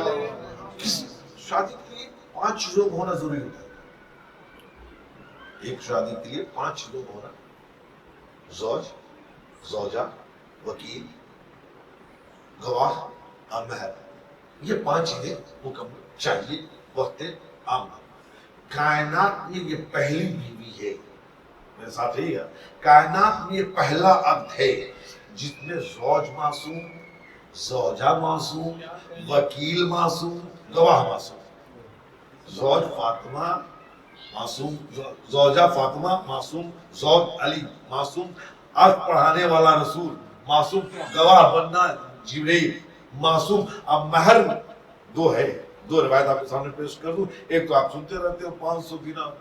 شادی کے لیے 5 چیزوں کا ہونا ضروری ہوتا ہے. ایک شادی کے لیے 5 چیزوں کا ہونا، زوج، زوجہ، وکیل، گواہ اور مہر. یہ 5 چیزیں مکمل چاہیے وقت عام. کائنات میں یہ پہلی بیوی ہے، میرے ساتھ ہی ہے، کائنات میں یہ پہلا عقد ہے جس میں زوج معصوم، زوجہ معصوم، وکیل معصوم، گواہ معصوم. زوج فاطمہ معصوم، زوجہ فاطمہ معصوم، زوج علی معصوم، عقد پڑھانے والا رسول معصوم، گواہ بننا جبریل معصوم. اب مہر 2 ہے، 2 روایت آپ کے سامنے پیش کر دوں. ایک تو آپ سنتے رہتے ہو 500 دینار،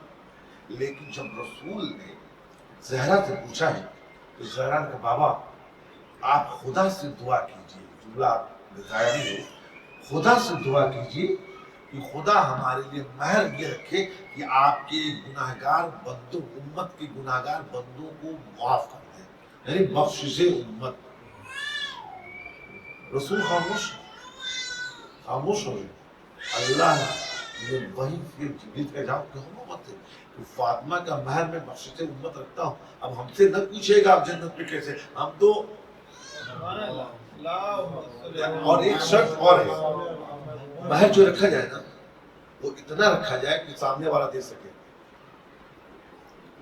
لیکن جب رسول نے زہرا سے پوچھا ہے تو زہرا نے کہا بابا آپ خدا سے دعا کیجئے، جملہ آپ بتایا نہیں ہے، خدا سے دعا کیجئے کہ خدا ہمارے لیے مہر یہ رکھے کہ آپ کے گناہگار بندوں، امت کے گناہگار بندوں کو معاف کر دیں، یعنی بخشش امت. رسول خاموش ہو گئے. اللہ نے وہی پھر جبریل کا جواب کہوں مت ہے کہ فاطمہ کا مہر میں بخشش امت رکھتا ہوں. اب ہم سے نہ پوچھے گا آپ جنت میں کیسے، ہم تو. اور ایک شرط اور ہے، مہر جو رکھا جائے نا وہ اتنا رکھا جائے کہ سامنے والا دے سکے،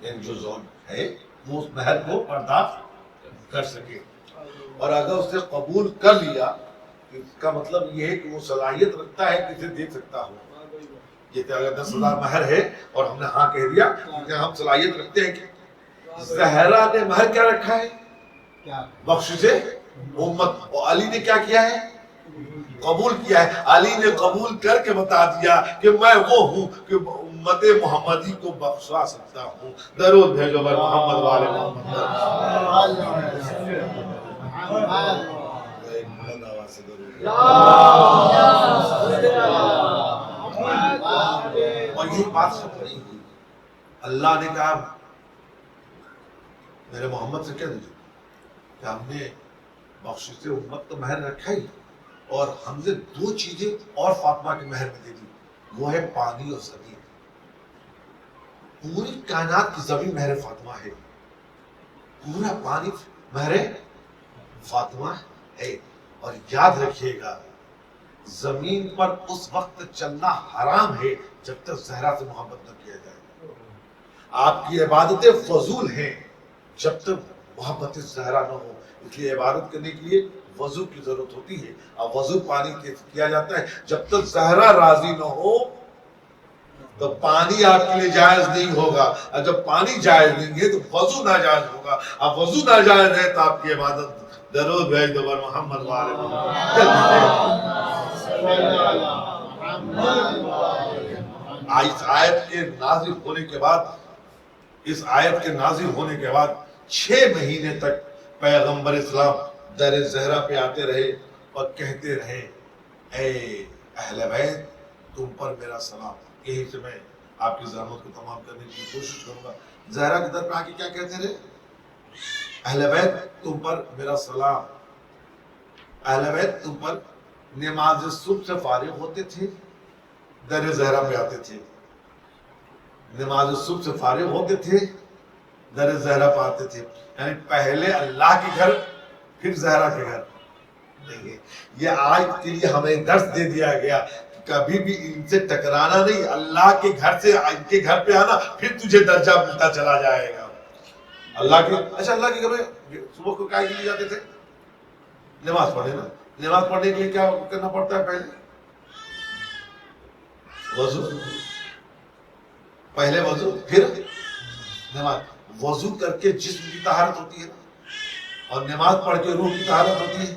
یعنی جو زوج ہے وہ اس مہر کو برداشت کر سکے. اور اگر اس نے قبول کر لیا اس کا مطلب یہ ہے کہ وہ صلاحیت رکھتا ہے کہ اسے دے سکتا ہو. جیسے اگر 10,000 مہر ہے اور ہم نے ہاں کہہ دیا، ہم صلاحیت رکھتے ہیں کہ زہرا نے مہر کیا رکھا ہے، بخشش امت. اور علی نے کیا کیا ہے، قبول کیا ہے. علی نے قبول کر کے بتا دیا کہ میں وہ ہوں کہ امت محمدی کو بخشا سکتا ہوں. درود بھیجو بر محمد والے محمد. اور یہ بات سب نہیں ہوئی. اللہ نے کہا میرے محمد سے کہہ دیجیے کہ ہم نے بخشش امت تو مہر رکھا ہی، اور ہم نے 2 چیزیں اور فاطمہ کے مہر میں دے دی، وہ ہے پانی اور زمین. پوری کائنات کی زمین مہر فاطمہ ہے، پورا پانی مہر فاطمہ ہے. اور یاد رکھیے گا زمین پر اس وقت چلنا حرام ہے جب تک زہرا سے محبت نہ کیا جائے. آپ کی عبادتیں فضول ہیں جب تک محبت زہرا نہ ہو. اس لیے عبادت کرنے کے لیے وضو کی ضرورت ہوتی ہے، اور وضو پانی کیا جاتا ہے. جب تک زہرا راضی نہ ہو تو پانی آپ کے لیے جائز نہیں ہوگا، اور جب پانی جائز نہیں ہے تو وضو ناجائز ہوگا. اب وضو ناجائز ہے تو آپ کی عبادت. درود بھیج دو بر محمد والے اس آیت کے نازل ہونے کے بعد، اس آیت کے نازل ہونے کے بعد 6 مہینے تک پیغمبر اسلام در زہرا پہ آتے رہے اور کہتے رہے اے اہل بیت تم پر میرا سلام. یہی سے میں آپ کی زحمت کو تمام کرنے کی کوشش کروں گا. زہرا کے در پہ آ کے کیا کہتے رہے، اہل بیت تم پر میرا سلام. اہل بیت تم پر نماز صبح سے فارغ ہوتے تھے در زہرا پہ آتے تھے، نماز صبح سے فارغ ہوتے تھے، در زہرا پہ آتے تھے. یعنی پہلے اللہ کے گھر پھر زہرا کے گھر. دیکھیں یہ آج کے لیے ہمیں درس دے دیا گیا کہ کبھی بھی ان سے ٹکرانا نہیں. اللہ کے گھر سے ان کے گھر پہ آنا، پھر تجھے درجہ ملتا چلا جائے گا. اللہ کے اچھا اللہ کے گھر میں صبح کو کیا کے لیے جاتے تھے؟ نماز پڑھنے نا. نماز پڑھنے کے لیے کیا کرنا پڑتا ہے؟ پہلے وضو، پہلے وضو پھر نماز. وضو کر کے جسم کی طہارت ہوتی ہے اور نماز پڑھ کے روح کی طہارت ہوتی ہے.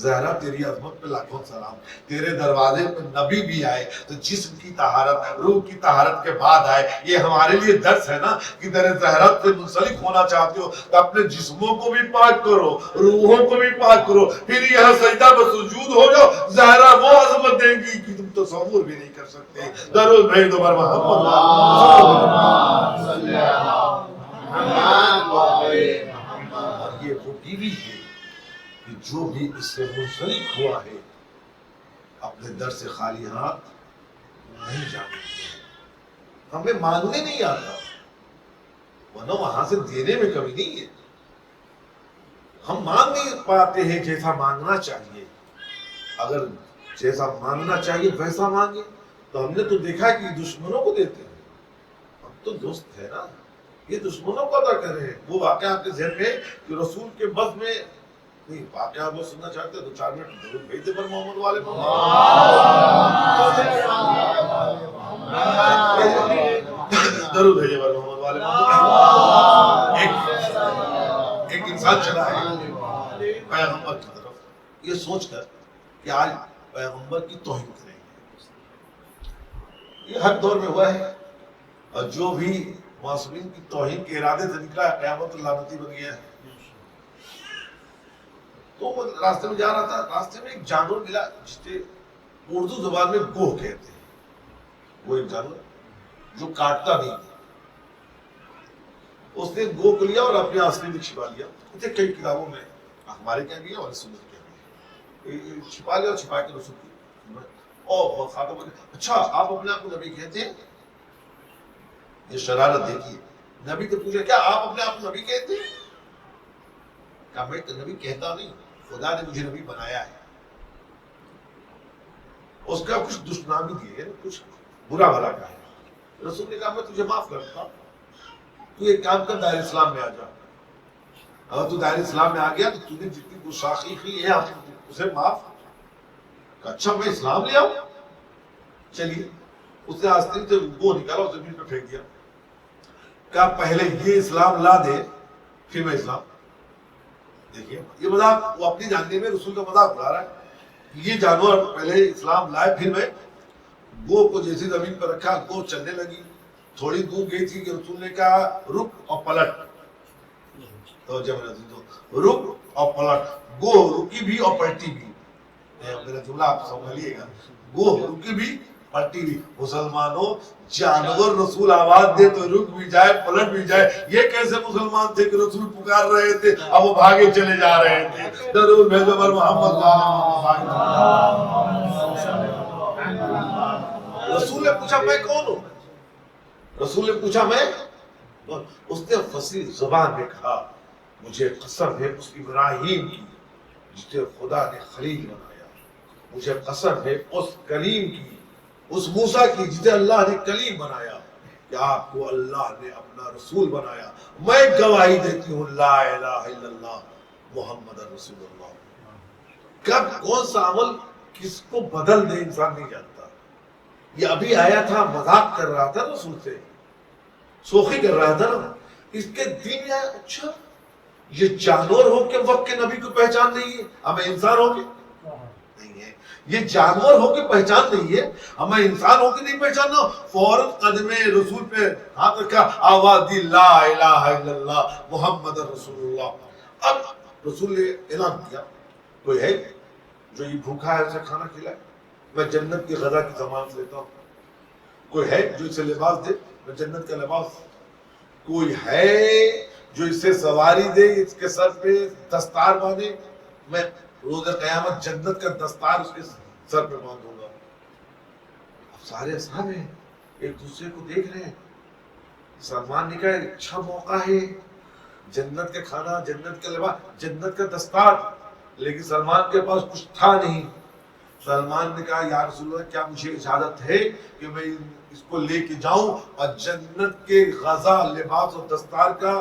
زہرا تیری عظمت پہ لاکھوں سلام. تیرے دروازے پہ نبی بھی آئے تو جسم کی طہارت روح کی طہارت کے بعد آئے. یہ ہمارے لیے درس ہے نا کہ در زہرا سے منسلک ہونا چاہتے ہو تو اپنے جسموں کو بھی پاک کرو، روحوں کو بھی پاک کرو، پھر یہاں سجدہ میں سجود ہو جاؤ. زہرا وہ عظمت دیں گی کہ تم تصور بھی نہیں کر سکتے. درود بھیج دو بر محمد. اور یہ وہ بیوی ہے کہ جو بھی اس سے منسلک ہوا ہے اپنے در سے خالی ہاتھ نہیں جانے. ہمیں مانگنے نہیں آتا ورنہ وہاں سے دینے میں کمی نہیں ہے. ہم مانگ نہیں پاتے ہیں جیسا مانگنا چاہیے. اگر جیسا مانگنا چاہیے ویسا مانگے تو ہم نے تو دیکھا کہ دشمنوں کو دیتے ہیں. ہم تو دوست ہے نا، یہ دشمنوں کو عطا کر رہے ہیں. وہ واقعہ آپ کے ذہن میں کہ رسول کے بس میں نہیں، واقعہ وہ سننا چاہتے ہیں تو 4 منٹ ضرور بھیج دے پر محمد والے ضرور بھیجے پر محمد والے. ایک انسان چلا ہے پیغمبر کی طرف یہ سوچ کر کہ آج پیغمبر کی توہین کریں گے. یہ ہر دور میں ہوا ہے اور جو بھی معصومین کی توہین کے ارادے سے نکلا ہے قیامت لعنتی بن گیا ہے. تو وہ راستے میں جا رہا تھا، راستے میں ایک جانور ملا جسے اردو زبان میں گوہ کہتے ہیں. وہ ایک جانور جو کاٹتا نہیں. اس نے گوہ کو لیا اور اپنے آسنے میں چھپا لیا. اسے کئی کتابوں میں ہمارے کیا گیا اور سنت کیا گیا چھپا لیا اور چھپا کے رسول کی اور خاتم. اچھا آپ اپنے آپ کو نبی کہتے ہیں؟ یہ شرارت دیکھیے. نبی تو پوچھا کیا آپ اپنے آپ کو نبی کہتے ہیں؟ کہا میں تو نبی کہتا نہیں، خدا نے مجھے نبی بنایا ہے. اس کا کچھ دشنامی دی ہے، کچھ برا بھلا کہا ہے. رسول نے کہا میں تجھے معاف کرتا ہوں، تو ایک کام کر دائر اسلام میں آ جا. اگر تو دائر اسلام میں آ گیا تو تجھے جتنی گستاخی کی ہے اسے معاف. اچھا میں اسلام لے آؤں. چلیے اس نے آستین سے وہ نکالا اور زمین پہ پھینک دیا. کہا پہلے یہ اسلام لا دے پھر میں اسلام. دیکھیے یہ مذاق وہ اپنی جاننے میں رسول کا مذاق اڑا رہا ہے. یہ جانور پہلے اسلام لائے پھر میں. گو کو جیسی زمین پر رکھا گو چلنے لگی. تھوڑی دور گئی تھی کہ رسول نے کہا رک اور پلٹ. تو جب رک اور پلٹ. گو رکی بھی اور پلٹی بھی. میرا جملہ آپ سنبھالیے گا. گو رکی بھی پلٹی بھی. مسلمانوں جانور رسول آواز دے تو رک بھی جائے پلٹ بھی جائے. یہ کیسے مسلمان تھے کہ رسول پکار رہے تھے اب وہ بھاگے چلے جا رہے تھے. درود بھیجو بر محمد. رسول نے پوچھا میں کون ہوں؟ رسول نے پوچھا میں. اس نے فصیح زبان میں کہا مجھے قسم ہے اس ابراہیم کی جسے خدا نے خلیل بنایا. مجھے قسم ہے اس کلیم کی، اس موسیٰ کی جسے اللہ نے کلیم بنایا کہ آپ کو اللہ نے اپنا رسول بنایا. میں گواہی دیتی ہوں لا الہ الا اللہ محمد رسول اللہ. کب کون سا عمل کس کو بدل دے انسان نہیں جانتا. یہ ابھی آیا تھا مذاق کر رہا تھا رسول سے، شوخی کر رہا تھا نا. اس کے دین ہے اچھا یہ جانور ہو کے وقت کے نبی کو پہچان نہیں ہے، ہمیں انسان ہو کے نہیں ہے. یہ جانور ہو کے پہچان نہیں ہے، ہمیں انسان ہو کے نہیں پہچاننا. فوراً قدم رسول پہ ہاتھ رکھا، آواز دی لا الہ الا اللہ محمد رسول اللہ. اب رسول نے اعلان کیا کوئی ہے جو یہ بھوکا ہے اسے کھانا کھلائے، میں جنت کی غذا کی ضمانت لیتا ہوں. کوئی ہے جو اسے لباس دے، میں جنت کا لباس. کوئی ہے جو اسے سواری دے، اس کے سر پہ دستار باندھے، میں روز قیامت جنت کا دستار اس کے سر پہ باندھوں گا. سارے اصحاب ہیں ایک دوسرے کو دیکھ رہے ہیں. سلمان نے کہا اچھا موقع ہے, جنت کا کھانا, جنت کا لباس, جنت کا دستار, لیکن سلمان کے پاس کچھ تھا نہیں. سلمان نے کہا یا رسول اللہ کیا مجھے اجازت ہے کہ میں اس کو لے کے جاؤں اور جنت کے غذا, لباس اور دستار کا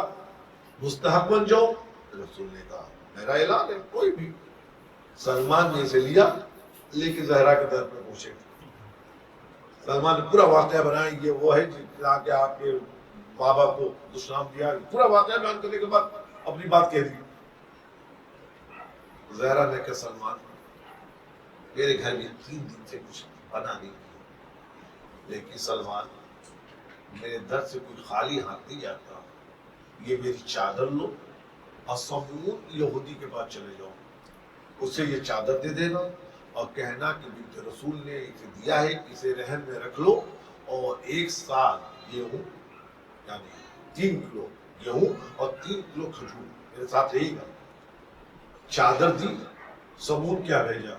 مستحق بن جاؤں؟ رسول نے کہا میرا اعلان ہے, کوئی بھی. سلمان نے اسے لیا, لے کے زہرا کے در پہ پہنچے. سلمان نے پورا واقعہ بنایا, یہ وہ ہے جا کے آپ کے ماں باپ کو دشنام دیا, پورا واقعہ بیان کرنے کے بعد اپنی بات کہہ دی. زہرا نے کہا سلمان میرے گھر میں 3 دن سے کچھ بنا نہیں کیا, لیکن سلمان میرے در سے کوئی خالی ہاتھ نہیں جاتا. یہ میری چادر لو اور سمون یہودی کے پاس چلے جاؤ, اسے یہ چادر دے دینا اور کہنا کہ بنت رسول نے اسے دیا ہے, اسے رہن میں رکھ لو, اور 1 سال گیہوں یعنی 3 کلو گیہوں اور 3 کلو کھجور میرے ساتھ رہے گا. چادر دی, سمون کیا بھیجا,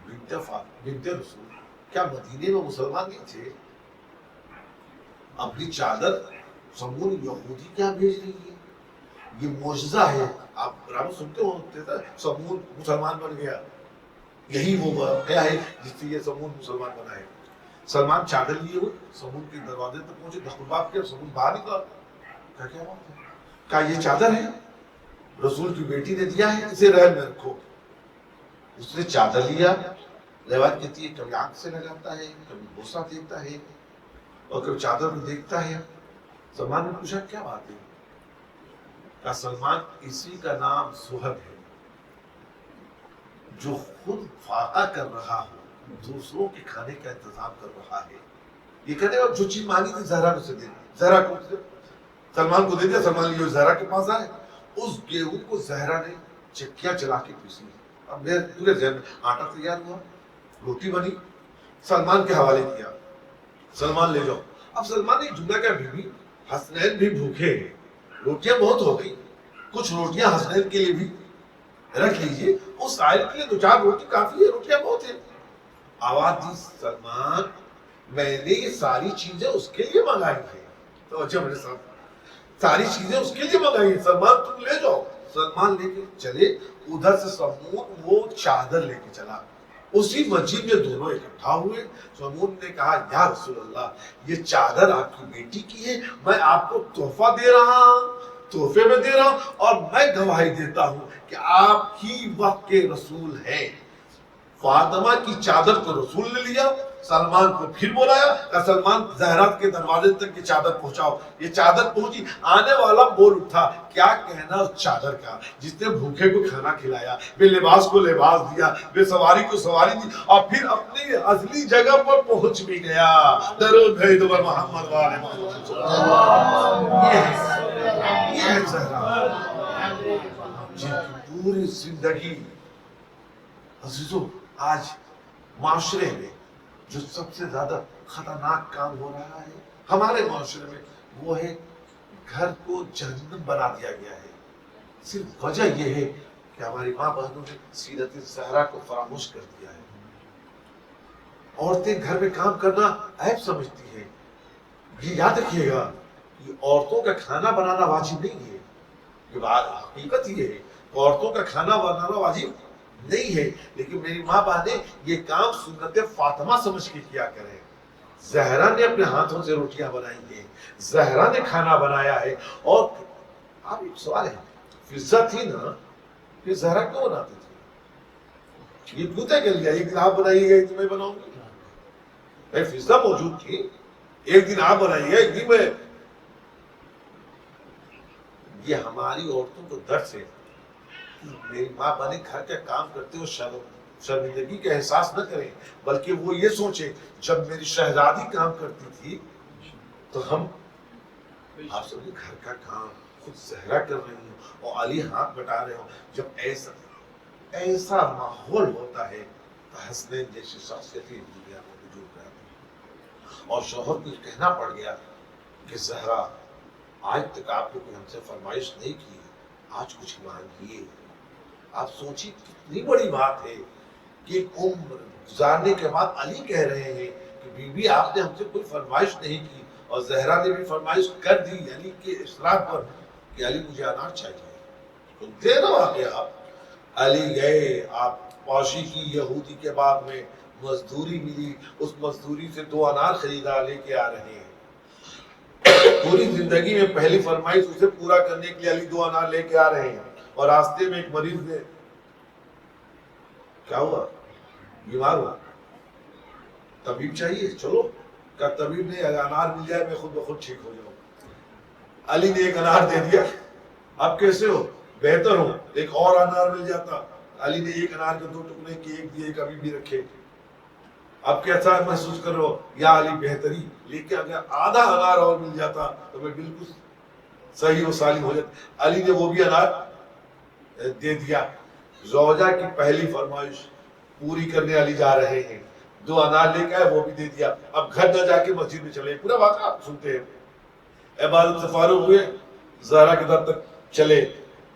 بنت رسول. کیا مدینے میں مسلمان نہیں تھے؟ اپنی چادر سمون یہودی کیا بھیج رہی ہے؟ یہ معجزہ ہے. آپ برابر سنتے ہو سمون مسلمان بن گیا, یہی وہ واقعہ ہے جس سے یہ سمون مسلمان بنا ہے. سلمان چادر لیے ہوئے سمون کے دروازے تک پہنچے, دخلباب کیا, سمون باہر نکلا. کیا بات ہے؟ کہا یہ چادر ہے, رسول کی بیٹی نے دیا ہے, اسے رہن میں رکھو. اس نے چادر لیا, روایت کہتی ہے کبھی آنکھ سے لگاتا ہے, کبھی بوسہ دیتا ہے, اور کبھی چادر میں دیکھتا ہے. سلمان نے پوچھا کیا بات ہے؟ کہا سلمان اسی کا نام زہد ہے, جو خود فاقہ کر رہا ہو, دوسروں کے کھانے کا انتظام کر رہا ہے. یہ کہنے اور جو چیز مانگی تھی زہرا کو سے دے, زہرا کو سلمان کو دے دیا. سلمان یہ زہرا کے پاس آئے, اس گیہوں کو زہرا نے چکیاں چلا کے پیسی. اب میرے پورے ذہن میں آٹا تیار ہوا, روٹی بنی, سلمان کے حوالے کیا, سلمان لے جاؤ. اب سلمان نے جملہ کیا, بیوی حسنین بھی بھوکے ہیں, روٹیاں بہت ہو گئی, کچھ روٹیاں حسنین کے لیے بھی رکھ لیجئے, اس سائل کے لیے 2-4 روٹی کافی ہے, روٹیاں بہت ہیں. آواز دی سلمان میں نے یہ ساری چیزیں اس کے لیے منگائی ہیں. تو اچھا میرے ساتھ ساری چیزیں اس کے لیے منگائی ہیں, سلمان تم لے جاؤ. سلمان لے کے چلے, ادھر سے سمون وہ چادر لے کے چلا. اسی مسجد میں دونوں اکٹھا ہوئے. سمون نے کہا یا رسول اللہ یہ چادر آپ کی بیٹی کی ہے, میں آپ کو تحفہ دے رہا ہوں, تحفے میں دے رہا ہوں, اور میں گواہی دیتا ہوں کہ آپ ہی وقت کے رسول ہیں. فاطمہ کی چادر کو رسول نے لیا, سلمان کو پھر بلایا, کہ سلمان زہرا کے دروازے تک یہ چادر پہنچاؤ. یہ چادر پہنچی, آنے والا بول اٹھا کیا کہنا اس چادر کا, جس نے بھوکے کو کھانا کھلایا, بے لباس کو لباس دیا, بے سواری کو سواری دی, اور پھر اپنی اصلی جگہ پر پہنچ بھی گیا. درود بھیجو بر محمد والے محمد. یہ ہے زہرا جن کی پوری زندگی. عزیزو آج معاشرے میں جو سب سے زیادہ خطرناک کام ہو رہا ہے ہمارے معاشرے میں, وہ ہے گھر کو جہنم بنا دیا گیا ہے. صرف وجہ یہ ہے کہ ہماری ماں بہنوں نے سیرت زہرا کو فراموش کر دیا ہے. عورتیں گھر میں کام کرنا عیب سمجھتی ہیں. یہ یاد رکھیے گا, یہ عورتوں کا کھانا بنانا واجب نہیں ہے. یہ بات حقیقت یہ ہے, عورتوں کا کھانا بنانا واجب نہیں ہے, لیکن میری ماں بہنیں یہ کام سنت فاطمہ سمجھ کے کیا کریں. زہرا نے اپنے ہاتھوں سے روٹیاں بنائی ہیں, زہرا نے کھانا بنایا ہے. اور آپ ایک سوال ہے, فضا تھی نا, پھر زہرا کیوں بناتی تھی؟ یہ پوچھا کہ لیا ایک دن آپ بنائیے گا, ایک دن میں بناؤں گی. فضا موجود تھی, ایک دن آپ بنائیے گا, ایک دن میں. یہ ہماری عورتوں کو درس ہے. میری ماں بہنیں گھر کا کام کرتے ہو شرمندگی کا احساس نہ کریں, بلکہ وہ یہ سوچے جب میری شہزادی کام کرتی تھی تو ہم آپ سب گھر کا کام خود زہرا کر رہی ہوں اور علی ہاتھ بٹا رہے ہوں. جب ایسا ماحول ہوتا ہے تو حسنین جیسی شخصیت دنیا میں وجود رہتی ہے. اور شوہر کو کہنا پڑ گیا کہ زہرا آج تک آپ نے کوئی ہم سے فرمائش نہیں کی, آج کچھ مانگیے. آپ سوچیے کتنی بڑی بات ہے کہ ایک عمر گزارنے کے بعد علی کہہ رہے ہیں کہ بی بی آپ نے ہم سے کوئی فرمائش نہیں کی، اور زہرا نے بھی فرمائش کر دی علی کے اصرار پر کہ علی مجھے انار چاہیے. سنتے ہیں نا واقعہ آپ. علی گئے، آپ پوشی کی یہودی کے بعد میں مزدوری ملی، اس مزدوری سے 2 انار خریدا لے کے آ رہے ہیں. پوری زندگی میں پہلی فرمائش اسے پورا کرنے کے لیے علی 2 انار لے کے آ رہے ہیں. اور راستے میں ایک مریض نے کیا ہوا، بیمار ہوا، طبیب چاہیے، چلو کیا طبیب نے انار مل جائے میں خود بخود ٹھیک ہو جاؤں. علی نے ایک انار دے دیا. اب کیسے ہو؟ بہتر ہو. ایک اور انار مل جاتا. علی نے ایک انار کے 2 ٹکڑے کیے، ایک دیے، کبھی بھی رکھے. اب کیسا محسوس کر رہے ہو؟ یا علی بہتری. لیکن اگر آدھا انار اور مل جاتا تو میں بالکل صحیح و سالم ہو جاتا. علی نے وہ بھی انار دے دیا. زوجہ کی پہلی فرمائش پوری کرنے علی جا رہے ہیں. 2 انار لے کے آئے، وہ بھی دے دیا. اب گھر نہ جا کے مسجد میں چلے. پورا واقعہ آپ سنتے ہیں. عبادت سے فارغ ہوئے، زہرا کے در تک چلے.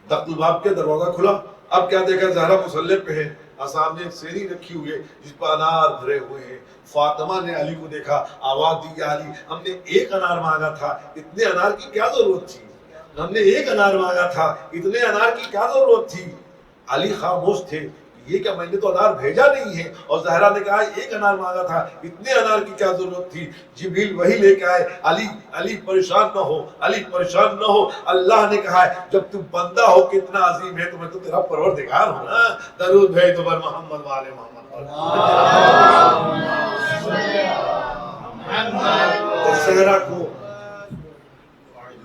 دخل الباب کے دروازہ کھلا. اب کیا دیکھا؟ زہرا مصلی پہ ہے، اور سامنے ایک سینی رکھی ہوئی ہے جس پر انار بھرے ہوئے ہیں. فاطمہ نے علی کو دیکھا، آواز دی، یا علی ہم نے 1 انار مانگا تھا، اتنے انار کی کیا ضرورت تھی؟ ہم نے 1 انار مانگا تھا، اتنے انار کی کیا ضرورت تھی؟ علی خاموش تھے. یہ کہ میں نے تو انار بھیجا نہیں ہے. اور زہرا نے کہا 1 انار مانگا تھا، اتنے انار کی کیا ضرورت تھی؟ جبریل وہی لے کے آئے. علی پریشان نہ ہو، علی پریشان نہ ہو. اللہ نے کہا ہے جب تم بندہ ہو کہ اتنا عظیم ہے تو میں تو تیرا پروردگار ہوں نا. درود بھیج دو بر محمد والے محمد. زہرا کو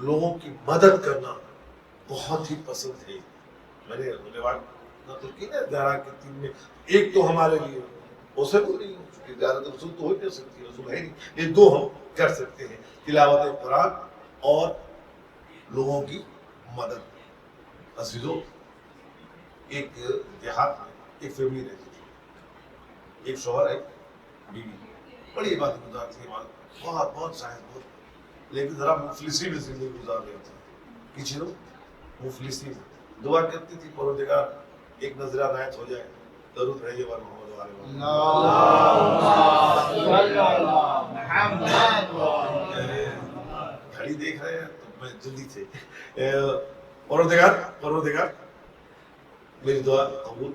لوگوں کی مدد کرنا بہت ہی پسند ہے. میں نے نقل کی نا زہرا کے 3 میں، ایک تو ہمارے لیے اسے کو نہیں، چونکہ زیادہ رسول تو ہو نہیں سکتی، رسول ہے نہیں. یہ 2 ہم کر سکتے ہیں، تلاوت قرآن اور لوگوں کی مدد. عزیزو، ایک دیہات میں ایک فیملی رہتی تھی. ایک شوہر ہے، بیوی، بڑی عبادت گزار تھی، بہت شاید بہت، لیکن ذرا مفلسی میں زندگی گزار رہے تھے. کچھ لوگ مفلسی میں دعا کرتی تھی پروردگار ایک نظر عنایت ہو جائے. درود بھیجے بر محمد والے محمد. گھڑی دیکھ رہے ہیں تو میں جلدی سے پروردگار میری دعا قبول.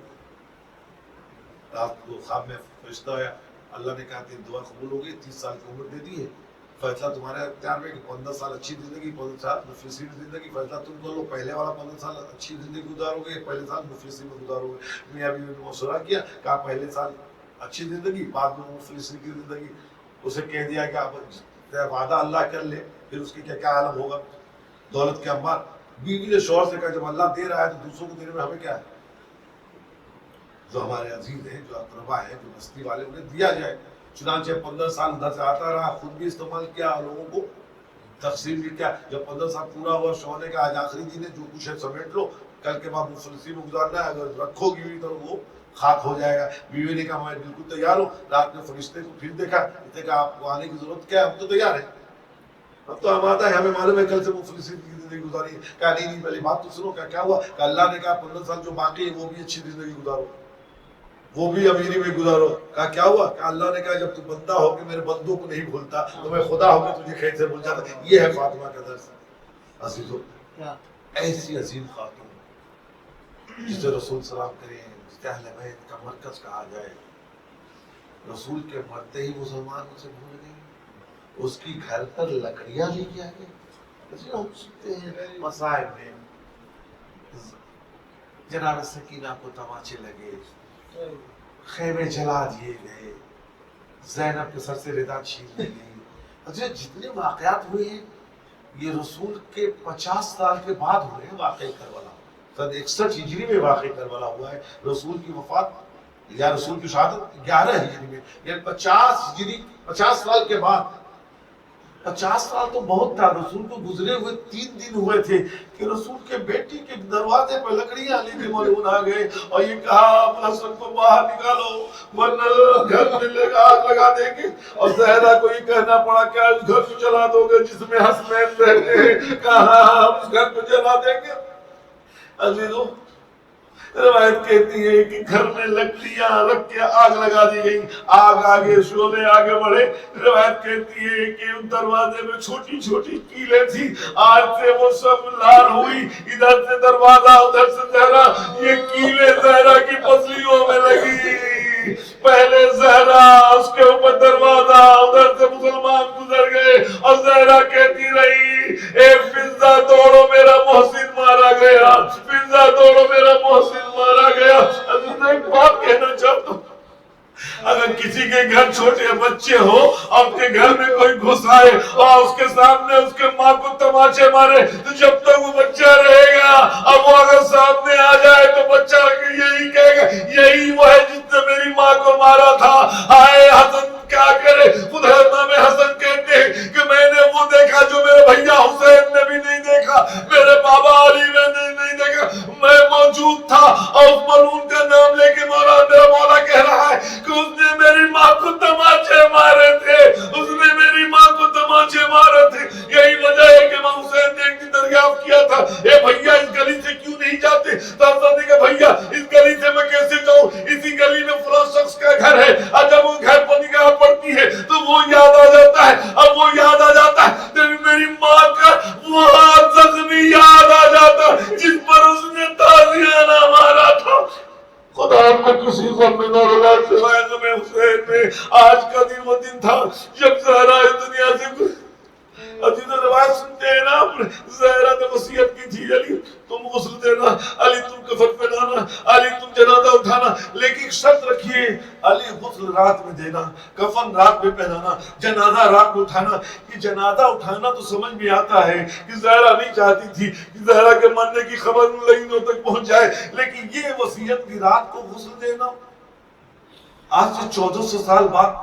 رات کو خواب میں فرشتہ آیا، اللہ نے کہا تیری دعا قبول ہو گئی، 30 سال کی عمر دے دی ہے. فیصلہ تمہارے اختیار میں کہ 15 سال اچھی زندگی، 15 سال مفلسی میں زندگی. فیصلہ تم کر لو، پہلے والا 15 سال اچھی زندگی گزارو گے، پہلے سال مفلسی میں گزارو گے. میاں بیوی نے مشورہ کیا، کہا پہلے سال اچھی زندگی، بعد میں مفلسی کی زندگی. اسے کہہ دیا کہ آپ وعدہ اللہ کر لے، پھر اس کی کیا عالم ہوگا دولت کے انبار. بیوی نے شوہر سے کہا جب اللہ دے رہا ہے تو دوسروں کو دینے میں ہمیں کیا ہے؟ جو ہمارے عزیز ہیں، جو اقربا ہیں، جو بستی والے، انہیں دیا جائے. چنانچہ 15 سال ادھر سے آتا رہا، خود بھی استعمال کیا اور لوگوں کو تقسیم بھی کیا. جب 15 سال پورا ہوا، شوہر نے کہا آج آخری دن ہے، جو کچھ ہے سمیٹ لو، کل کے بعد مفلسی میں گزارنا ہے، اگر رکھو گی تو وہ خاک ہو جائے گا. بیوی نے کہا میں بالکل تیار ہوں. رات میں فرشتے کو پھر دیکھا، اس نے کہا آپ کو آنے کی ضرورت کیا ہے، ہم تو تیار ہیں، اب تو ہم آتا ہے، ہمیں معلوم ہے کل سے مفلسی کی زندگی گزاری ہے. کہا نہیں پہلے بات تو سنو. کیا ہوا؟ کہ اللہ نے کہا 15 سال جو باقی ہے وہ بھی اچھی زندگی گزارو، وہ بھی امیری میں گزارو. کہا کیا ہوا؟ کہ اللہ نے کہا جب تو بندہ ہو کہ میرے بندوں کو نہیں بھولتا تو میں خدا ہو کے تجھے کیسے بھول جاتا. یہ ہے فاطمہ کا درس. عزیزو، ایسی عظیم خاتون جسے رسول سلام کریں، جسے اہل بیت کا مرکز کہا جائے، رسول کے مرتے ہی مسلمان اسے بھول گئے. اس کی گھر پر لکڑیاں لے کے آ گئے. ہم سنتے ہیں مصائب میں جناب سکینہ کو تماچے لگے، خیمے جلا دیے گئے، زینب کے سر سے ردا چھین لی گئی. اچھا جتنے واقعات ہوئے ہیں یہ رسول کے 50 سال کے بعد ہوئے ہیں. واقعی کربلا سن 61 ہجری میں واقعی کربلا ہوا ہے. رسول کی وفات یا رسول کی شہادت 11 ہجری میں، یعنی 50 سال کے بعد. 50 سال تو بہت تھا. رسول کو گزرے ہوئے 3 دن ہوئے تھے کہ رسول کے بیٹی کے دروازے پر لکڑیاں لے کے مولون آ گئے اور یہ کہا اپنا حسن کو باہر نکالو ورنہ گھر میں آگ لگا دیں گے. اور زہرا کو یہ کہنا پڑا کہ اس گھر کو جلا دو گے جس میں حسنین رہتے ہیں. کہا ہم اس گھر کو جلا دیں گے. عزیزو، روایت کہتی ہے کہ گھر میں لکڑیاں رکھ کے آگ لگا دی گئی، آگ آگے شعلے آگے بڑھے۔ روایت کہتی ہے کہ ان دروازے میں چھوٹی چھوٹی کیلیں تھی، آج سے وہ سب لال ہوئی، ادھر سے دروازہ ادھر سے زہرا، یہ کیلیں زہرا کی پسلیوں میں لگی۔ پہلے زہرا، اس کے اوپر دروازہ، ادھر سے مسلمان گزر گئے اور زہرا کہتی رہی اے فضہ دوڑو میرا محسن مارا گیا، فضہ دوڑو میرا محسن مارا گیا۔ میں ایک بات کہنا چاہتا ہوں، اگر کسی کے گھر چھوٹے بچے ہو اور اس کے گھر میں کوئی گھس آئے اور اس کے سامنے اس کے ماں کو تماچے مارے تو جب تک وہ بچہ رہے گا، اب وہ اگر سامنے آ جائے تو بچہ یہی کہے گا یہی وہ ہے جس نے میری ماں کو مارا تھا۔ ہائے حسن کیا کرے، خود امام حسن کہتے ہیں کہ میں نے وہ دیکھا جو میرے بھیا حسین نے بھی نہیں دیکھا، میرے بابا علی نے نہیں دیکھا، میں موجود تھا اور اس ملعون کا نام لے کے میرا مولا کہہ رہا ہے کہ اس نے میری ماں کو تماچے مارے تھے، اس نے میری ماں کو تماچے مارے تھے۔ یہی وجہ ہے کہ امام حسین نے ایک دن دریافت کیا تھا اے بھیا اس گلی سے کیوں نہیں جاتے؟ صاحب نے کہا بھیا اس گلی سے میں کیسے جاؤں، اسی گلی میں فلاں شخص کا گھر ہے، اور جب وہ گھر پر نگاہ پڑتی ہے تو وہ یاد آ جاتا ہے، اب وہ یاد آ جاتا ہے تو میری ماں کا وہ زخمی یاد آ جاتا جس پر اس نے تازیانہ مارا تھا۔ خدا کو کسی غم میں نہ رلا سوائے غم حسین میں۔ آج کا دن وہ دن تھا جب زہرا اس دنیا سے عزیز و روایت سنتے ہیں نا، زہرا نے وصیت کی تھی علی تم غسل دینا، علی تم کفن پہنانا، علی تم جنازہ اٹھانا، لیکن شرط رکھیے علی غسل رات میں دینا، کفن رات میں پہنانا، جنازہ رات میں اٹھانا۔ یہ جنازہ اٹھانا تو سمجھ میں آتا ہے کہ زہرا نہیں چاہتی تھی کہ زہرا کے مرنے کی خبر لائنوں تک پہنچ جائے، لیکن یہ وصیت کی رات کو غسل دینا آج سے 1400 سال بعد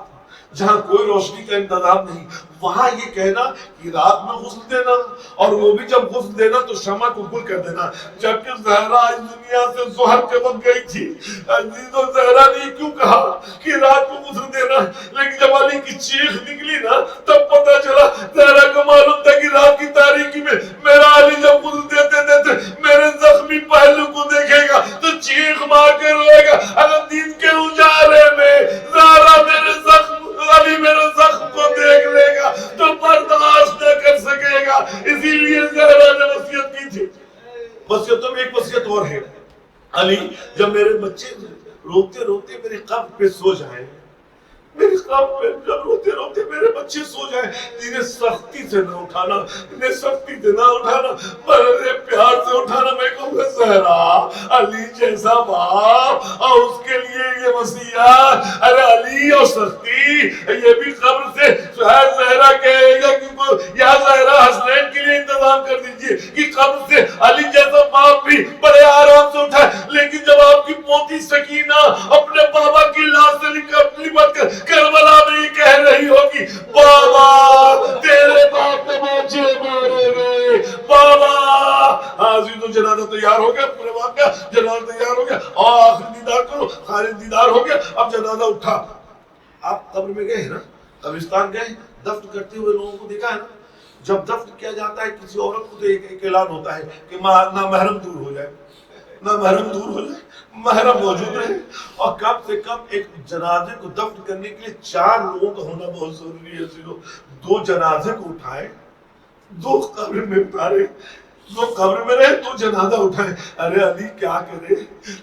جہاں کوئی روشنی کا انتظام نہیں، وہاں یہ کہنا کہ رات میں غسل دینا، اور وہ بھی جب غسل دینا تو شمع کو گل کر دینا، جبکہ زہرا اس دنیا سے ظہر کے وقت گئی تھی۔ عزیزو زہرا نے کیوں کہا کہ رات کو غسل دینا، لیکن جب علی کی چیخ نکلی نا تب پتہ چلا زہرا کو معلوم تھا کہ رات کی تاریکی میں میرا علی جب غسل دیتے دیتے میرے زخمی پہلو کو دیکھے گا تو چیخ مار کے روئے گا۔ اگر دن کے اجالے میں زہرا میرے زخم علی میرے زخم کو دیکھ لے گا تو برداشت نہ کر سکے گا، اسی لیے زہرا نے وصیت کی تھی۔ وصیتوں میں ایک وصیت اور ہے، علی جب میرے بچے روتے روتے میری قبر پہ سو جائیں، میری قبر پہ جب روتے روتے میرے بچے سو جائیں، انہیں سختی سے نہ اٹھانا، انہیں سختی سے نہ اٹھانا، بڑے پیار سے اٹھانا۔ میں کہوں گا زہرا علی جیسا باپ اور اس کے لیے یہ وصیت، ارے علی اور سختی یہ بھی قبر سے شاید زہرا کہے گا کہ یا زہرا حسنین کے لیے انتظام کر دیجئے کہ قبر سے علی جیسا باپ بھی بڑے آرام سے اٹھائے۔ لیکن جب آپ کی پوتی سکینہ اپنے بابا کی لاش سے لپٹ کر کربلا میں یہ کہہ رہی ہوگی بابا تیرے باپ نے مجھے مارے گئے بابا۔ عزیزو جنازہ تیار ہو گیا، پورے واقعہ جنازہ تیار ہو گیا، اور آخری دیدار کرو، خالد دیدار ہو گیا، اب جنازہ اٹھا۔ آپ قبر میں گئے ہیں نا، قبرستان گئے، دفن کرتے ہوئے لوگوں کو دیکھا ہے نا، جب دفن کیا جاتا ہے کسی عورت کو تو ایک اعلان ہوتا ہے کہ نامحرم دور ہو جائے، نامحرم دور ہو جائے، محرم موجود رہے، اور کم سے کم ایک جنازے کو دفن کرنے کے لیے 4 لوگوں کا ہونا بہت ضروری ہے۔ 2 جنازے کو اٹھائے، 2 قبر میں اتارے، 2 قبر میں رہے، 2 جنازہ اٹھائے۔ ارے علی کیا کرے،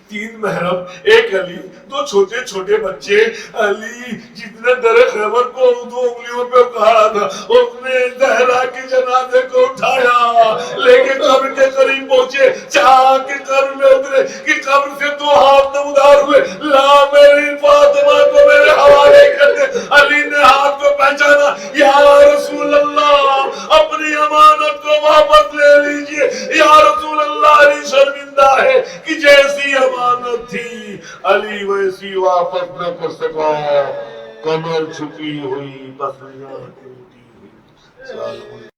3 محرم، 1 علی، 2 چھوٹے چھوٹے بچے۔ علی جس نے در خیبر کو 2 انگلیوں پہ اکھاڑا تھا، اس نے زہرا کے جنازے کو اٹھایا، لے کے قبر کے قریب پہنچے، چاہ کے قبر میں اترے کہ قبر سے 2 ہاتھ نمودار ہوئے، لا میری فاطمہ کو میرے حوالے کر دے۔ علی نے ہاتھ کو پہچانا، یا رسول اللہ اپنی امانت کو واپس لے لیجیے، یا رسول اللہ علی شرمندہ ہے کہ جیسی امانت تھی علی ویسی واپس نہ کر سکا، کمر چھپی ہوئی پسلیاں ٹوٹی ہوئی۔